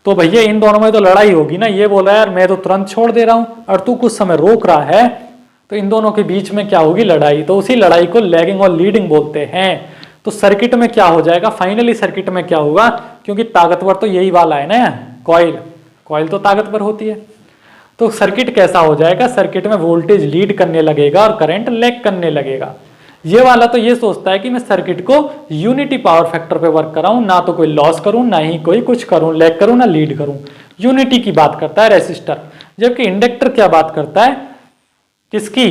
[SPEAKER 1] तो भैया इन दोनों में तो लड़ाई होगी ना। ये बोल रहा है यार मैं तो तुरंत छोड़ दे रहा हूं और तू कुछ समय रोक रहा है, तो इन दोनों के बीच में क्या होगी? लड़ाई। तो उसी लड़ाई को लैगिंग और लीडिंग बोलते हैं। तो सर्किट में क्या हो जाएगा? फाइनली सर्किट में क्या होगा? क्योंकि ताकतवर तो यही वाला है ना, कॉइल तो ताकतवर होती है। तो सर्किट कैसा हो जाएगा? सर्किट में वोल्टेज लीड करने लगेगा और करंट लैग करने लगेगा। ये वाला तो ये सोचता है कि मैं सर्किट को यूनिटी पावर फैक्टर पे वर्क कराऊं, ना तो कोई लॉस करूं, ना ही कोई कुछ करूं, लैग करूं, ना लीड करूं। यूनिटी की बात करता है रेसिस्टर। जबकि इंडक्टर क्या बात करता है? किसकी?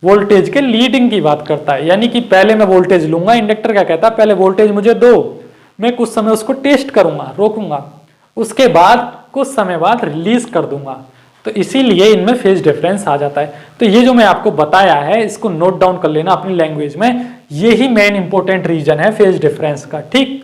[SPEAKER 1] वोल्टेज के लीडिंग की बात करता है, यानी कि पहले मैं वोल्टेज लूंगा। इंडक्टर क्या कहता है? पहले वोल्टेज मुझे दो, मैं कुछ समय उसको टेस्ट करूंगा, रोकूंगा, उसके बाद कुछ समय बाद रिलीज कर दूंगा। तो इसीलिए इनमें फेज डिफरेंस आ जाता है। तो ये जो मैं आपको बताया है इसको नोट डाउन कर लेना अपनी लैंग्वेज में। यही मेन इंपॉर्टेंट रीजन है फेज डिफरेंस का, ठीक।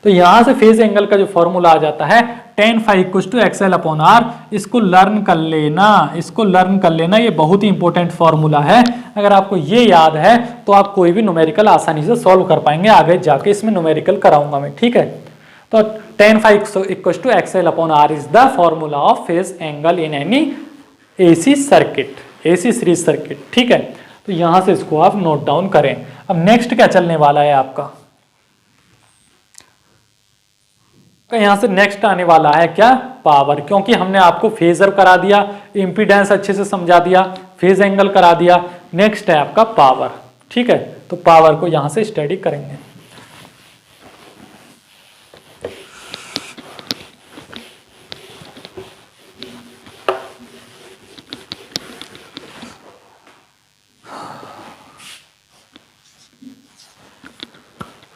[SPEAKER 1] तो यहां से फेज एंगल का जो फॉर्मूला आ जाता है tan phi = XL/R। इसको लर्न कर लेना, इसको लर्न कर लेना, ये बहुत ही इंपॉर्टेंट फॉर्मूला है। अगर आपको ये याद है तो आप कोई भी न्यूमेरिकल आसानी से सॉल्व कर पाएंगे, आगे जाके इसमें न्यूमेरिकल कराऊंगा मैं, ठीक है। तो tan phi = XL/R is the formula of phase angle in any AC circuit, AC series circuit, ठीक है। तो यहां से इसको आप नोट डाउन करें। अब नेक्स्ट क्या चलने वाला है आपका, यहां से नेक्स्ट आने वाला है क्या, पावर। क्योंकि हमने आपको फेजर करा दिया, इंपीडेंस अच्छे से समझा दिया, फेज एंगल करा दिया, नेक्स्ट है आपका पावर, ठीक है। तो पावर को यहां से स्टडी करेंगे।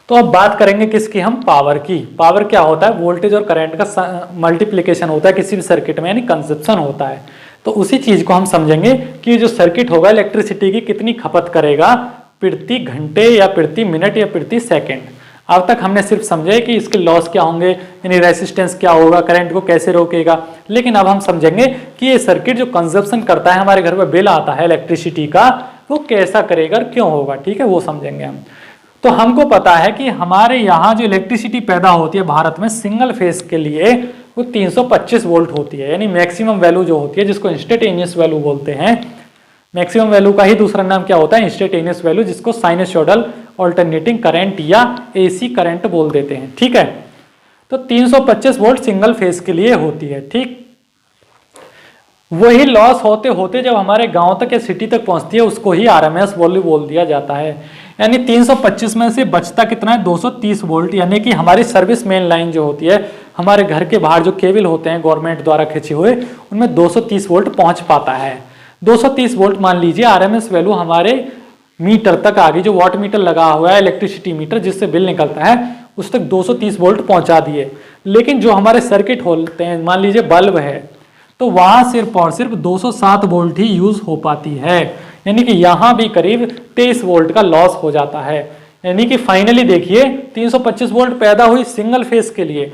[SPEAKER 1] तो अब बात करेंगे किसकी, हम पावर की। पावर क्या होता है, वोल्टेज और करंट का मल्टीप्लिकेशन होता है किसी भी सर्किट में, यानी कंजप्शन होता है। तो उसी चीज को हम समझेंगे कि जो सर्किट होगा इलेक्ट्रिसिटी की कितनी खपत करेगा प्रति घंटे या प्रति मिनट या प्रति सेकंड। अब तक हमने सिर्फ समझे कि इसके लॉस क्या होंगे, यानी रेसिस्टेंस क्या होगा, करंट को कैसे रोकेगा। लेकिन अब हम समझेंगे कि ये सर्किट जो कंजप्शन करता है, हमारे घर पर बिल आता है इलेक्ट्रिसिटी का, वो कैसा करेगा, क्यों होगा, ठीक है, वो समझेंगे हम। तो हमको पता है कि हमारे यहाँ जो इलेक्ट्रिसिटी पैदा होती है भारत में सिंगल फेज के लिए, वो 325 वोल्ट होती है, यानी मैक्सिमम वैल्यू जो होती है, जिसको इंस्टेंटेनियस वैल्यू बोलते हैं। मैक्सिमम वैल्यू का ही दूसरा नाम क्या होता है, इंस्टेंटेनियस वैल्यू, जिसको साइनसॉइडल अल्टरनेटिंग करंट या AC करंट बोल देते हैं, ठीक है। तो 325 वोल्ट सिंगल फेज के लिए होती है, ठीक। वही लॉस होते होते जब हमारे गांव तक या सिटी तक पहुंचती है, उसको ही RMS वैल्यू बोल दिया जाता है। यानी 325 में से बचता कितना है, 230 वोल्ट, यानी कि हमारी सर्विस मेन लाइन जो होती है, हमारे घर के बाहर जो केबल होते हैं गवर्नमेंट द्वारा खींचे हुए, उनमें 230 वोल्ट पहुंच पाता है। 230 वोल्ट मान लीजिए RMS वैल्यू हमारे मीटर तक आ गई, जो वाट मीटर लगा हुआ है, इलेक्ट्रिसिटी मीटर जिससे बिल निकलता है, उस तक 230 वोल्ट पहुंचा दिए। लेकिन जो हमारे सर्किट होते हैं, मान लीजिए बल्ब है, तो वहां सिर्फ और सिर्फ 207 वोल्ट ही यूज हो पाती है, यानी कि यहां भी करीब 23 वोल्ट का लॉस हो जाता है। यानी कि फाइनली देखिए 325 वोल्ट पैदा हुई सिंगल फेज के लिए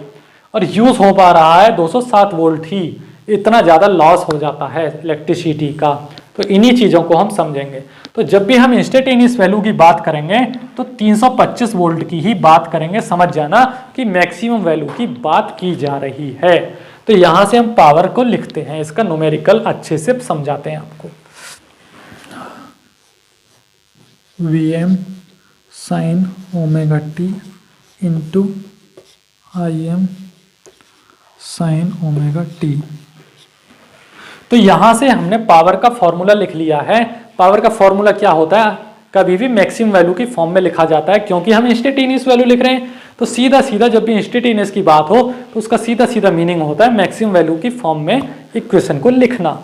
[SPEAKER 1] और यूज हो पा रहा है 207 वोल्ट ही, इतना ज्यादा लॉस हो जाता है इलेक्ट्रिसिटी का। तो इन्हीं चीजों को हम समझेंगे। तो जब भी हम इंस्टेंटेनियस वैल्यू की बात करेंगे तो 325 वोल्ट की ही बात करेंगे, समझ जाना कि मैक्सिमम वैल्यू की बात की जा रही है। तो यहां से हम पावर को लिखते हैं, इसका न्यूमेरिकल अच्छे से समझाते हैं आपको। Vm sin omega t into Im sin omega t। तो यहां से हमने पावर का फॉर्मूला लिख लिया है। पावर का फॉर्मूला क्या होता है, कभी भी मैक्सिमम वैल्यू की फॉर्म में लिखा जाता है, क्योंकि हम इंस्टेंटेनियस वैल्यू लिख रहे हैं। तो सीधा सीधा जब भी इंस्टेंटेनियस की बात हो तो उसका सीधा सीधा मीनिंग होता है मैक्सिमम वैल्यू की फॉर्म में इक्वेशन को लिखना।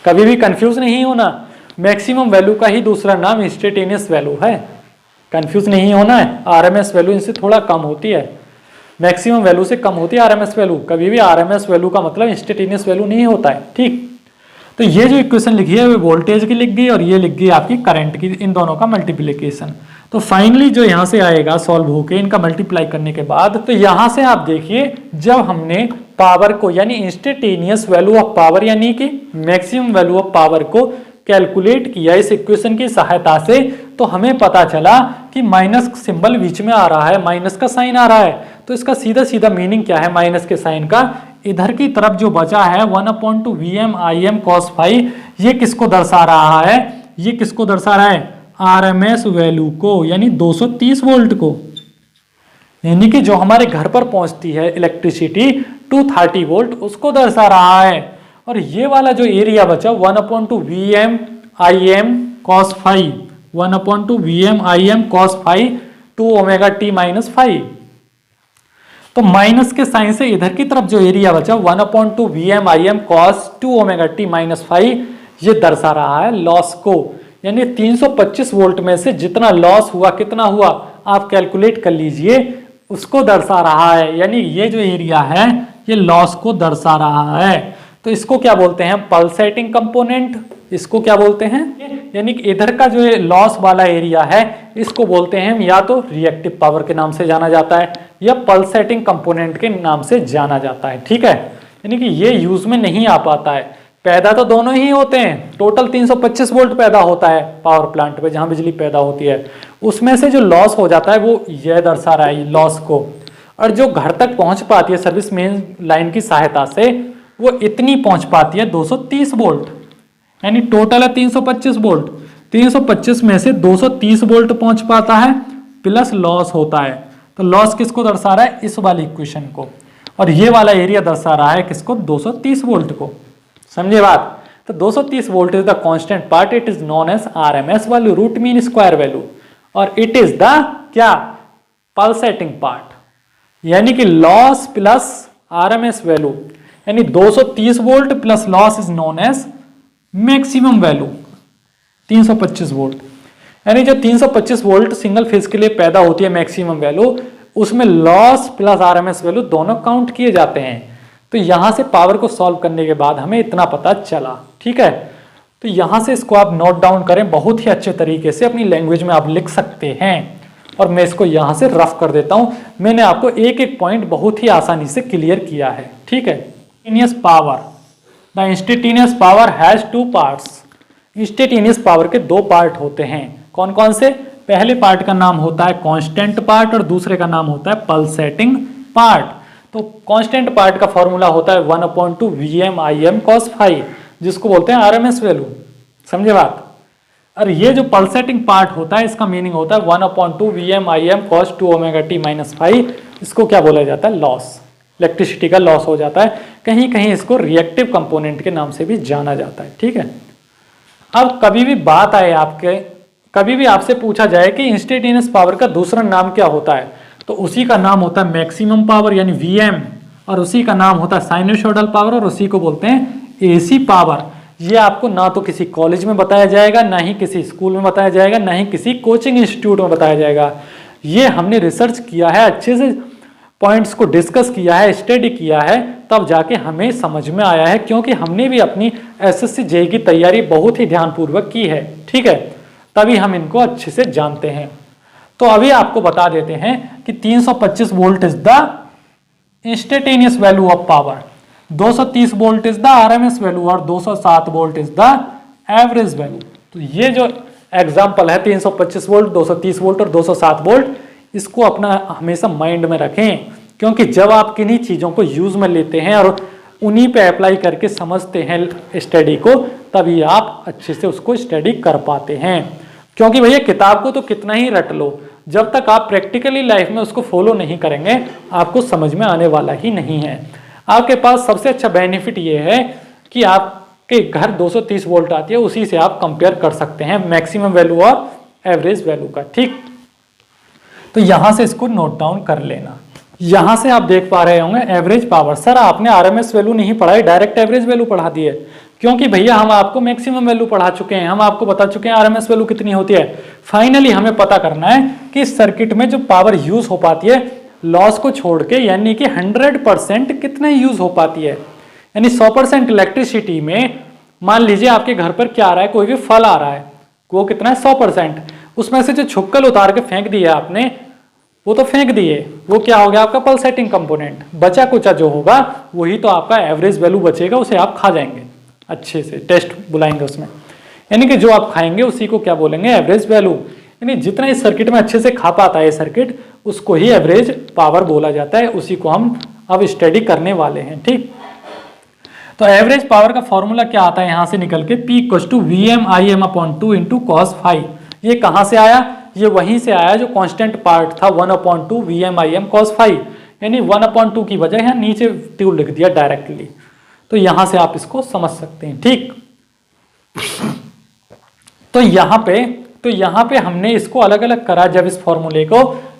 [SPEAKER 1] कभी भी कंफ्यूज नहीं होना, मैक्सिमम वैल्यू का ही दूसरा नाम इंस्टेंटेनियस वैल्यू है, कंफ्यूज नहीं होना है। RMS वैल्यू इनसे थोड़ा कम होती है, मैक्सिमम वैल्यू से कम होती है RMS वैल्यू। कभी भी RMS वैल्यू का मतलब इंस्टेंटेनियस वैल्यू नहीं होता है, ठीक। तो ये जो इक्वेशन लिखी है वो वोल्टेज की लिख गई और ये लिख गई आपकी करंट की, इन दोनों का मल्टीप्लिकेशन। तो फाइनली जो यहाँ से आएगा सॉल्व होके इनका मल्टीप्लाई करने के बाद, तो यहाँ से आप देखिए जब हमने पावर को यानी इंस्टेंटेनियस वैल्यू ऑफ पावर यानी कि मैक्सिमम वैल्यू ऑफ पावर को कैलकुलेट किया इस इक्वेशन की सहायता से, तो हमें पता चला कि माइनस सिंबल बीच में आ रहा है, माइनस का साइन आ रहा है। तो इसका सीधा सीधा मीनिंग क्या है माइनस के साइन का, इधर की तरफ जो बचा है 1/2 Vm Im cos phi, ये किसको दर्शा रहा है, ये किसको दर्शा रहा है, RMS वैल्यू को, यानी 230 वोल्ट को, यानी कि जो हमारे घर पर पहुंचती है इलेक्ट्रिसिटी 230 वोल्ट उसको दर्शा रहा है। और ये वाला जो एरिया बचा 1/2 Vm Im cos phi, 1/2 Vm Im cos phi 2 omega t minus five. तो माइनस के साइन से इधर की तरफ जो एरिया बचा 1/2 Vm Im cos 2 omega t minus five, ये दर्शा रहा है लॉस को। यानी 325 वोल्ट में से जितना लॉस हुआ, कितना हुआ आप कैलकुलेट कर लीजिए, उसको दर्शा रहा है। यानी ये जो एरिया है ये लॉस को दर्शा रहा है। तो इसको क्या बोलते हैं, पल्सेटिंग कंपोनेंट, इसको क्या बोलते हैं, यानी कि इधर का जो लॉस वाला एरिया है इसको बोलते हैं हम या तो रिएक्टिव पावर के नाम से जाना जाता है या पल्सेटिंग कंपोनेंट के नाम से जाना जाता है। ठीक है, यानी कि ये यूज में नहीं आ पाता है। पैदा तो दोनों ही होते हैं, टोटल 325 वोल्ट पैदा होता है पावर प्लांट पे जहां बिजली पैदा होती है, उसमें से जो लॉस हो जाता है वो यह दर्शा रहा है लॉस को, और जो घर तक पहुंच पाती है सर्विस मेन लाइन की सहायता से वो इतनी पहुंच पाती है 230 वोल्ट, यानी टोटल है 325 वोल्ट, 325 में से 230 वोल्ट पहुंच पाता है प्लस लॉस होता है। तो लॉस किसको दर्शा रहा है, इस वाली इक्वेशन को, और ये वाला एरिया दर्शा रहा है किसको, 230 वोल्ट को। समझे बात। तो 230 volt is the constant part, it is known as RMS value, root mean square value, और इट इज द क्या, पल्सेटिंग पार्ट, यानी कि लॉस प्लस आरएमएस वैल्यू, यानी 230 volt plus loss is known as maximum value 325 volt. यानी जो 325 volt single phase के लिए पैदा होती है मैक्सिमम वैल्यू, उसमें लॉस प्लस आरएमएस वैल्यू दोनों काउंट किए जाते हैं। तो यहां से पावर को सॉल्व करने के बाद हमें इतना पता चला। ठीक है, तो यहां से इसको आप नोट डाउन करें, बहुत ही अच्छे तरीके से अपनी लैंग्वेज में आप लिख सकते हैं, और मैं इसको यहां से रफ कर देता हूं। मैंने आपको एक एक पॉइंट बहुत ही आसानी से क्लियर किया है। ठीक है, instantaneous power, the instantaneous power has two parts. Instantaneous power के दो पार्ट होते हैं, कौन कौन से, पहले पार्ट का नाम होता है कांस्टेंट पार्ट और दूसरे का नाम होता है पल्सेटिंग पार्ट। तो कांस्टेंट पार्ट का फॉर्मूला होता है 1/2 Vm cos phi, जिसको बोलते हैं आरएमएस वैल्यू। समझे बात। और ये जो पल्सेटिंग पार्ट होता है इसका मीनिंग होता है 1/2 Vm cos 2ωt - phi, इसको क्या बोला जाता है, लॉस, इलेक्ट्रिसिटी का लॉस हो जाता है। कहीं कहीं इसको रिएक्टिव कंपोनेंट के नाम से भी जाना जाता है। ठीक है, अब कभी भी बात आए आपके, कभी भी आपसे पूछा जाए कि इंस्टेंटेनियस पावर का दूसरा नाम क्या होता है, तो उसी का नाम होता है मैक्सिमम पावर यानी Vm, और उसी का नाम होता है साइनसॉइडल पावर, और उसी को बोलते हैं एसी पावर। ये आपको ना तो किसी कॉलेज में बताया जाएगा, ना ही किसी स्कूल में बताया जाएगा, ना ही किसी कोचिंग इंस्टीट्यूट में बताया जाएगा। ये हमने रिसर्च किया है, अच्छे से पॉइंट्स को डिस्कस किया है, स्टडी किया है, तब जाके हमें समझ में आया है, क्योंकि हमने भी अपनी एसएससी जेईई की तैयारी बहुत ही ध्यानपूर्वक की है। ठीक है, तभी हम इनको अच्छे से जानते हैं। तो अभी आपको बता देते हैं कि 325 volt is the instantaneous value of power, 230 volt is the RMS value, और 207 volt is the average value. तो ये जो एग्जांपल है 325 वोल्ट, 230 वोल्ट और 207 वोल्ट, इसको अपना हमेशा माइंड में रखें, क्योंकि जब आप किन्हीं चीज़ों को यूज में लेते हैं और उन्हीं पे अप्लाई करके समझते हैं स्टडी को, तभी आप अच्छे से उसको स्टडी कर पाते हैं। क्योंकि भैया किताब को तो कितना ही रट लो, जब तक आप प्रैक्टिकली लाइफ में उसको फॉलो नहीं करेंगे आपको समझ में आने वाला ही नहीं है। आपके पास सबसे अच्छा बेनिफिट ये है कि आपके घर 230 वोल्ट आती है, उसी से आप कंपेयर कर सकते हैं मैक्सिमम वैल्यू और एवरेज वैल्यू का। ठीक, तो यहां से इसको नोट डाउन कर लेना। यहां से आप देख पा रहे होंगे एवरेज पावर। सर आपने आरएमएस वैल्यू नहीं पढ़ाई, डायरेक्ट एवरेज वैल्यू पढ़ा दी है, क्योंकि भैया हम आपको मैक्सिमम वैल्यू पढ़ा चुके हैं, हम आपको बता चुके हैं आरएमएस वैल्यू कितनी होती है। फाइनली हमें पता करना है कि सर्किट में जो पावर यूज हो पाती है लॉस को छोड़ के, यानी कि 100% कितने यूज हो पाती है, यानी 100% इलेक्ट्रिसिटी में मान लीजिए आपके घर पर क्या आ रहा है, कोई भी फल आ रहा है, वो कितना है 100%, उसमें से जो छुक्कल उतार के फेंक दिया आपने वो तो फेंक दिए, वो क्या हो गया आपका पल्सेटिंग कंपोनेंट, बचा कुचा जो होगा वही तो आपका एवरेज वैल्यू बचेगा, उसे आप खा जाएंगे, अच्छे से टेस्ट बुलाएंगे उसमें, यानी कि जो आप खाएंगे उसी को क्या बोलेंगे, एवरेज वैल्यू। यानी जितना इस सर्किट में अच्छे से खा पाता है ये सर्किट, उसको ही एवरेज पावर बोला जाता है, उसी को हम अब स्टडी करने वाले हैं। ठीक, तो एवरेज पावर का फॉर्मूला क्या आता है यहां से निकल के, P = VmIm/2 × cos phi। ये कहां से आया, ये वहीं से आया जो कांस्टेंट पार्ट था 1/2 Vm cos phi, यानी 1/2 की वजह यहाँ नीचे ट्यूब लिख दिया डायरेक्टली, तो यहां से आप इसको समझ सकते हैं। ठीक, तो यहाँ पे हमने इसको अलग अलग करा, जब इस फॉर्मूले को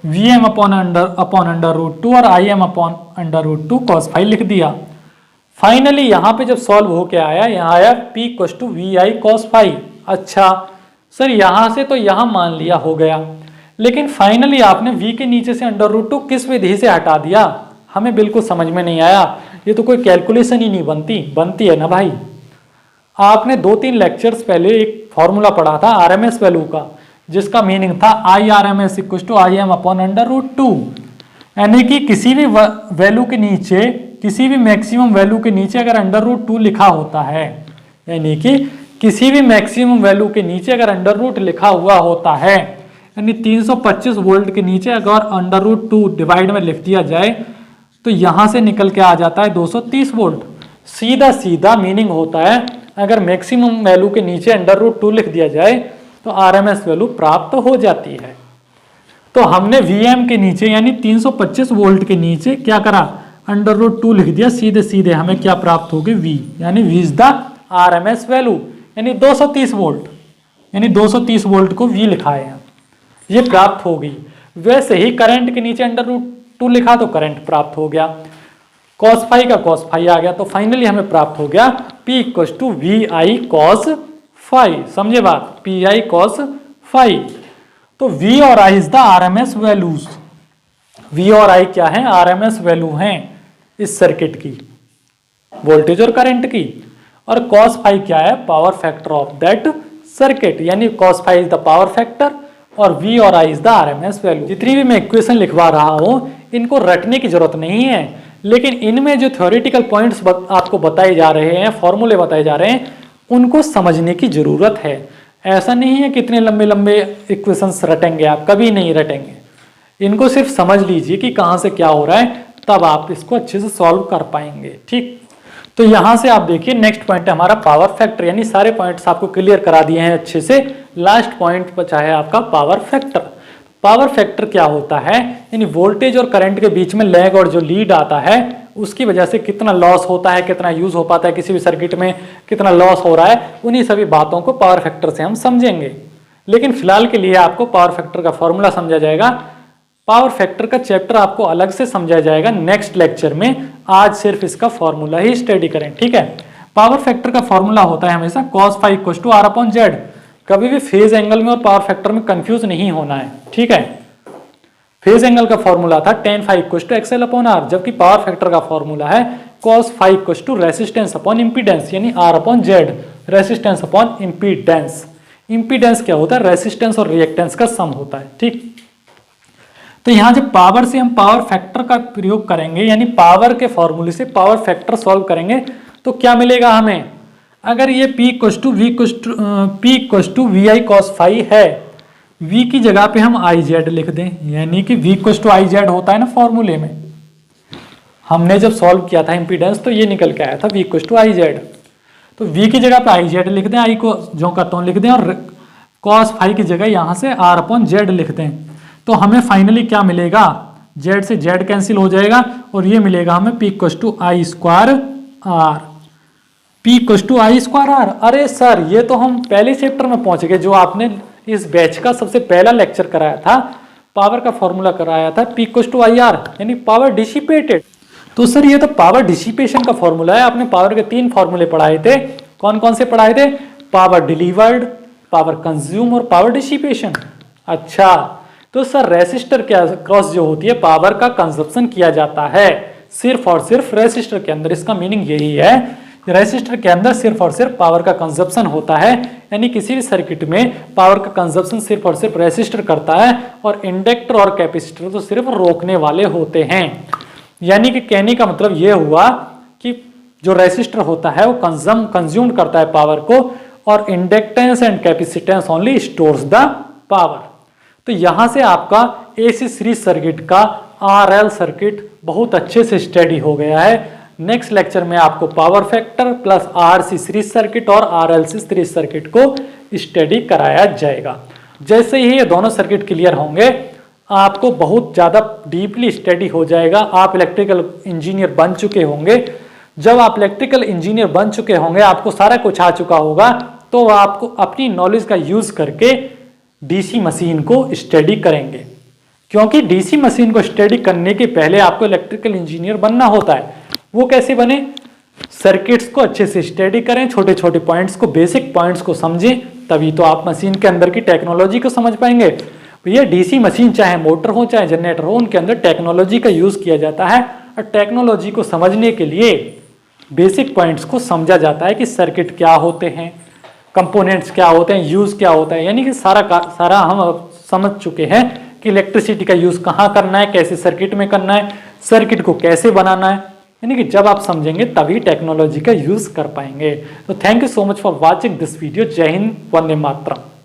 [SPEAKER 1] Vm/√2 और Im/√2 cos phi लिख दिया। फाइनली यहाँ पे जब सॉल्व होके आया, यहाँ आया P = VI cos phi। अच्छा सर यहाँ से तो यहाँ मान लिया हो गया, लेकिन फाइनली आपने V के नीचे से √2 किस विधि से हटा दिया, हमें बिल्कुल समझ में नहीं आया। ये तो कोई कैलकुलेशन ही नहीं बनती है ना भाई। आपने 2-3 लेक्चर्स पहले एक फॉर्मूला पढ़ा था आरएमएस वैल्यू का, जिसका मीनिंग था I R M S equal to I M upon √2, यानी कि किसी भी वैल्यू के नीचे, किसी भी मैक्सिमम वैल्यू के नीचे अगर √2 लिखा होता है, यानी कि किसी भी मैक्सिमम वैल्यू के नीचे अगर √2 लिखा हुआ होता है, यानी 325 वोल्ट के नीचे अगर √2 डिवाइड में लिख दिया जाए तो यहां से निकल के आ जाता है 230 वोल्ट। सीधा सीधा मीनिंग होता है अगर मैक्सिमम वैल्यू के नीचे √2 लिख दिया जाए तो आरएमएस वैल्यू प्राप्त हो जाती है। तो हमने वीएम के नीचे यानी 325 वोल्ट के नीचे क्या करा, √2 लिख दिया, सीधे सीधे हमें क्या प्राप्त होगी, वी, यानी V is the RMS value, यानी 230 वोल्ट, यानी 230 वोल्ट को वी लिखा है, ये प्राप्त होगी। वैसे ही करंट के नीचे √2 लिखा तो करंट प्राप्त हो गया, cos फाई का cos फाई आ गया, तो फाइनली हमें प्राप्त हो गया P = VI cos फाई। समझे बात, PI cos फाई। तो V और I is the RMS values. V और I क्या है, आरएमएस वैल्यू हैं इस सर्किट की, वोल्टेज और करंट की। और cos फाई क्या है, power factor of that circuit, यानी cos phi is the power factor और V और I is the RMS value. जितनी भी मैं इक्वेशन लिखवा रहा हूं इनको रटने की जरूरत नहीं है, लेकिन इनमें जो थ्योरेटिकल पॉइंट्स आपको बताए जा रहे हैं, फॉर्मूले बताए जा रहे हैं, उनको समझने की जरूरत है। ऐसा नहीं है कि इतने लंबे लंबे इक्वेशंस रटेंगे आप, कभी नहीं रटेंगे। इनको सिर्फ समझ लीजिए कि कहाँ से क्या हो रहा है, तब आप इसको अच्छे से सॉल्व कर पाएंगे। ठीक, तो यहां से आप देखिए नेक्स्ट पॉइंट है हमारा पावर फैक्टर, यानी सारे पॉइंट्स आपको क्लियर करा दिए हैं अच्छे से। लास्ट पॉइंट बचा है आपका पावर फैक्टर। पावर फैक्टर क्या होता है, यानी वोल्टेज और करंट के बीच में लैग और जो लीड आता है उसकी वजह से कितना लॉस होता है, कितना यूज हो पाता है किसी भी सर्किट में, कितना लॉस हो रहा है, उन्हीं सभी बातों को पावर फैक्टर से हम समझेंगे। लेकिन फिलहाल के लिए आपको पावर फैक्टर का फॉर्मूला समझा जाएगा। पावर फैक्टर का चैप्टर आपको अलग से समझाया जाएगा नेक्स्ट लेक्चर में, आज सिर्फ इसका फॉर्मूला ही स्टडी करें। ठीक है, पावर फैक्टर का फॉर्मूला होता है हमेशा cos फाई = R/Z। कभी भी फेज एंगल में और पावर फैक्टर में कंफ्यूज नहीं होना है। ठीक है, फेज एंगल का फॉर्मूला था tan फाई = XL/R, जबकि पावर फैक्टर का फॉर्मूला है cos phi = resistance upon impedance, यानी R/Z, resistance upon impedance. Impedance क्या होता है, रेसिस्टेंस और रिएक्टेंस का सम होता है। ठीक, तो यहां जब पावर से हम पावर फैक्टर का प्रयोग करेंगे, यानी पावर के फॉर्मूले से पावर फैक्टर सॉल्व करेंगे, तो क्या मिलेगा हमें, अगर ये P = VI cos फाई है, V की जगह पे हम IZ लिख दें, यानी कि V = IZ होता है ना फॉर्मूले में। हमने जब सॉल्व किया था इंपीडेंस तो ये निकल के आया था V = IZ, तो V की जगह पे IZ लिख दें, I को जो का त्यों लिख दें, और cos फाई की जगह यहां से R/Z लिख दें। तो हमें फाइनली क्या मिलेगा, Z से Z कैंसिल हो जाएगा और ये मिलेगा हमें P = I²R। P = I²R। अरे सर, ये तो हम पहले चैप्टर में पहुंच गए, जो आपने इस बैच का सबसे पहला लेक्चर कराया था, पावर का फॉर्मूला कराया था P = IR, यानी पावर डिसिपेटेड। तो सर ये तो पावर डिसिपेशन का फॉर्मूला है। आपने पावर के 3 फॉर्मूले पढ़ाए थे, कौन कौन से पढ़ाए थे, पावर डिलीवर्ड, पावर कंज्यूम और पावर डिसिपेशन। अच्छा, तो सर रेसिस्टर के क्रॉस जो होती है पावर का कंजप्शन किया जाता है सिर्फ और सिर्फ रेसिस्टर के अंदर। इसका मीनिंग यही है, रेसिस्टर के अंदर सिर्फ और सिर्फ पावर का कंजप्शन होता है, यानी किसी भी सर्किट में पावर का कंजप्शन सिर्फ और सिर्फ रेसिस्टर करता है, और इंडक्टर और कैपेसिटर तो सिर्फ रोकने वाले होते हैं। यानी कि कहने का मतलब ये हुआ कि जो रेसिस्टर होता है वो कंज्यूम करता है पावर को, और inductance and capacitance only stores the power. तो यहां से आपका AC सीरीज सर्किट का RL सर्किट बहुत अच्छे से स्टडी हो गया है। नेक्स्ट लेक्चर में आपको power factor plus RC series circuit और RLC सीरीज सर्किट को स्टडी कराया जाएगा। जैसे ही ये दोनों सर्किट क्लियर होंगे, आपको बहुत ज़्यादा डीपली स्टडी हो जाएगा। आप इलेक्ट्रिकल इंजीनियर बन चुके होंगे। जब आप इलेक्ट्रिकल इंजीनियर बन चुके होंगे, आपको सारा कुछ आ चुका होगा, तो आपको अपनी नॉलेज का यूज करके DC मशीन को स्टडी करेंगे, क्योंकि DC मशीन को स्टडी करने के पहले आपको इलेक्ट्रिकल इंजीनियर बनना होता है। वो कैसे बने, सर्किट्स को अच्छे से स्टडी करें, छोटे छोटे पॉइंट्स को, बेसिक पॉइंट्स को समझें, तभी तो आप मशीन के अंदर की टेक्नोलॉजी को समझ पाएंगे। भैया DC मशीन चाहे मोटर हो चाहे जनरेटर हो, उनके अंदर टेक्नोलॉजी का यूज किया जाता है, और टेक्नोलॉजी को समझने के लिए बेसिक पॉइंट्स को समझा जाता है कि सर्किट क्या होते हैं, कंपोनेंट्स क्या होते हैं, यूज क्या होता है। यानी कि सारा हम अब समझ चुके हैं कि इलेक्ट्रिसिटी का यूज कहाँ करना है, कैसे सर्किट में करना है, सर्किट को कैसे बनाना है। यानी कि जब आप समझेंगे तभी टेक्नोलॉजी का यूज कर पाएंगे। तो thank you so much for watching this video. जय हिंद, वंदे मातरम।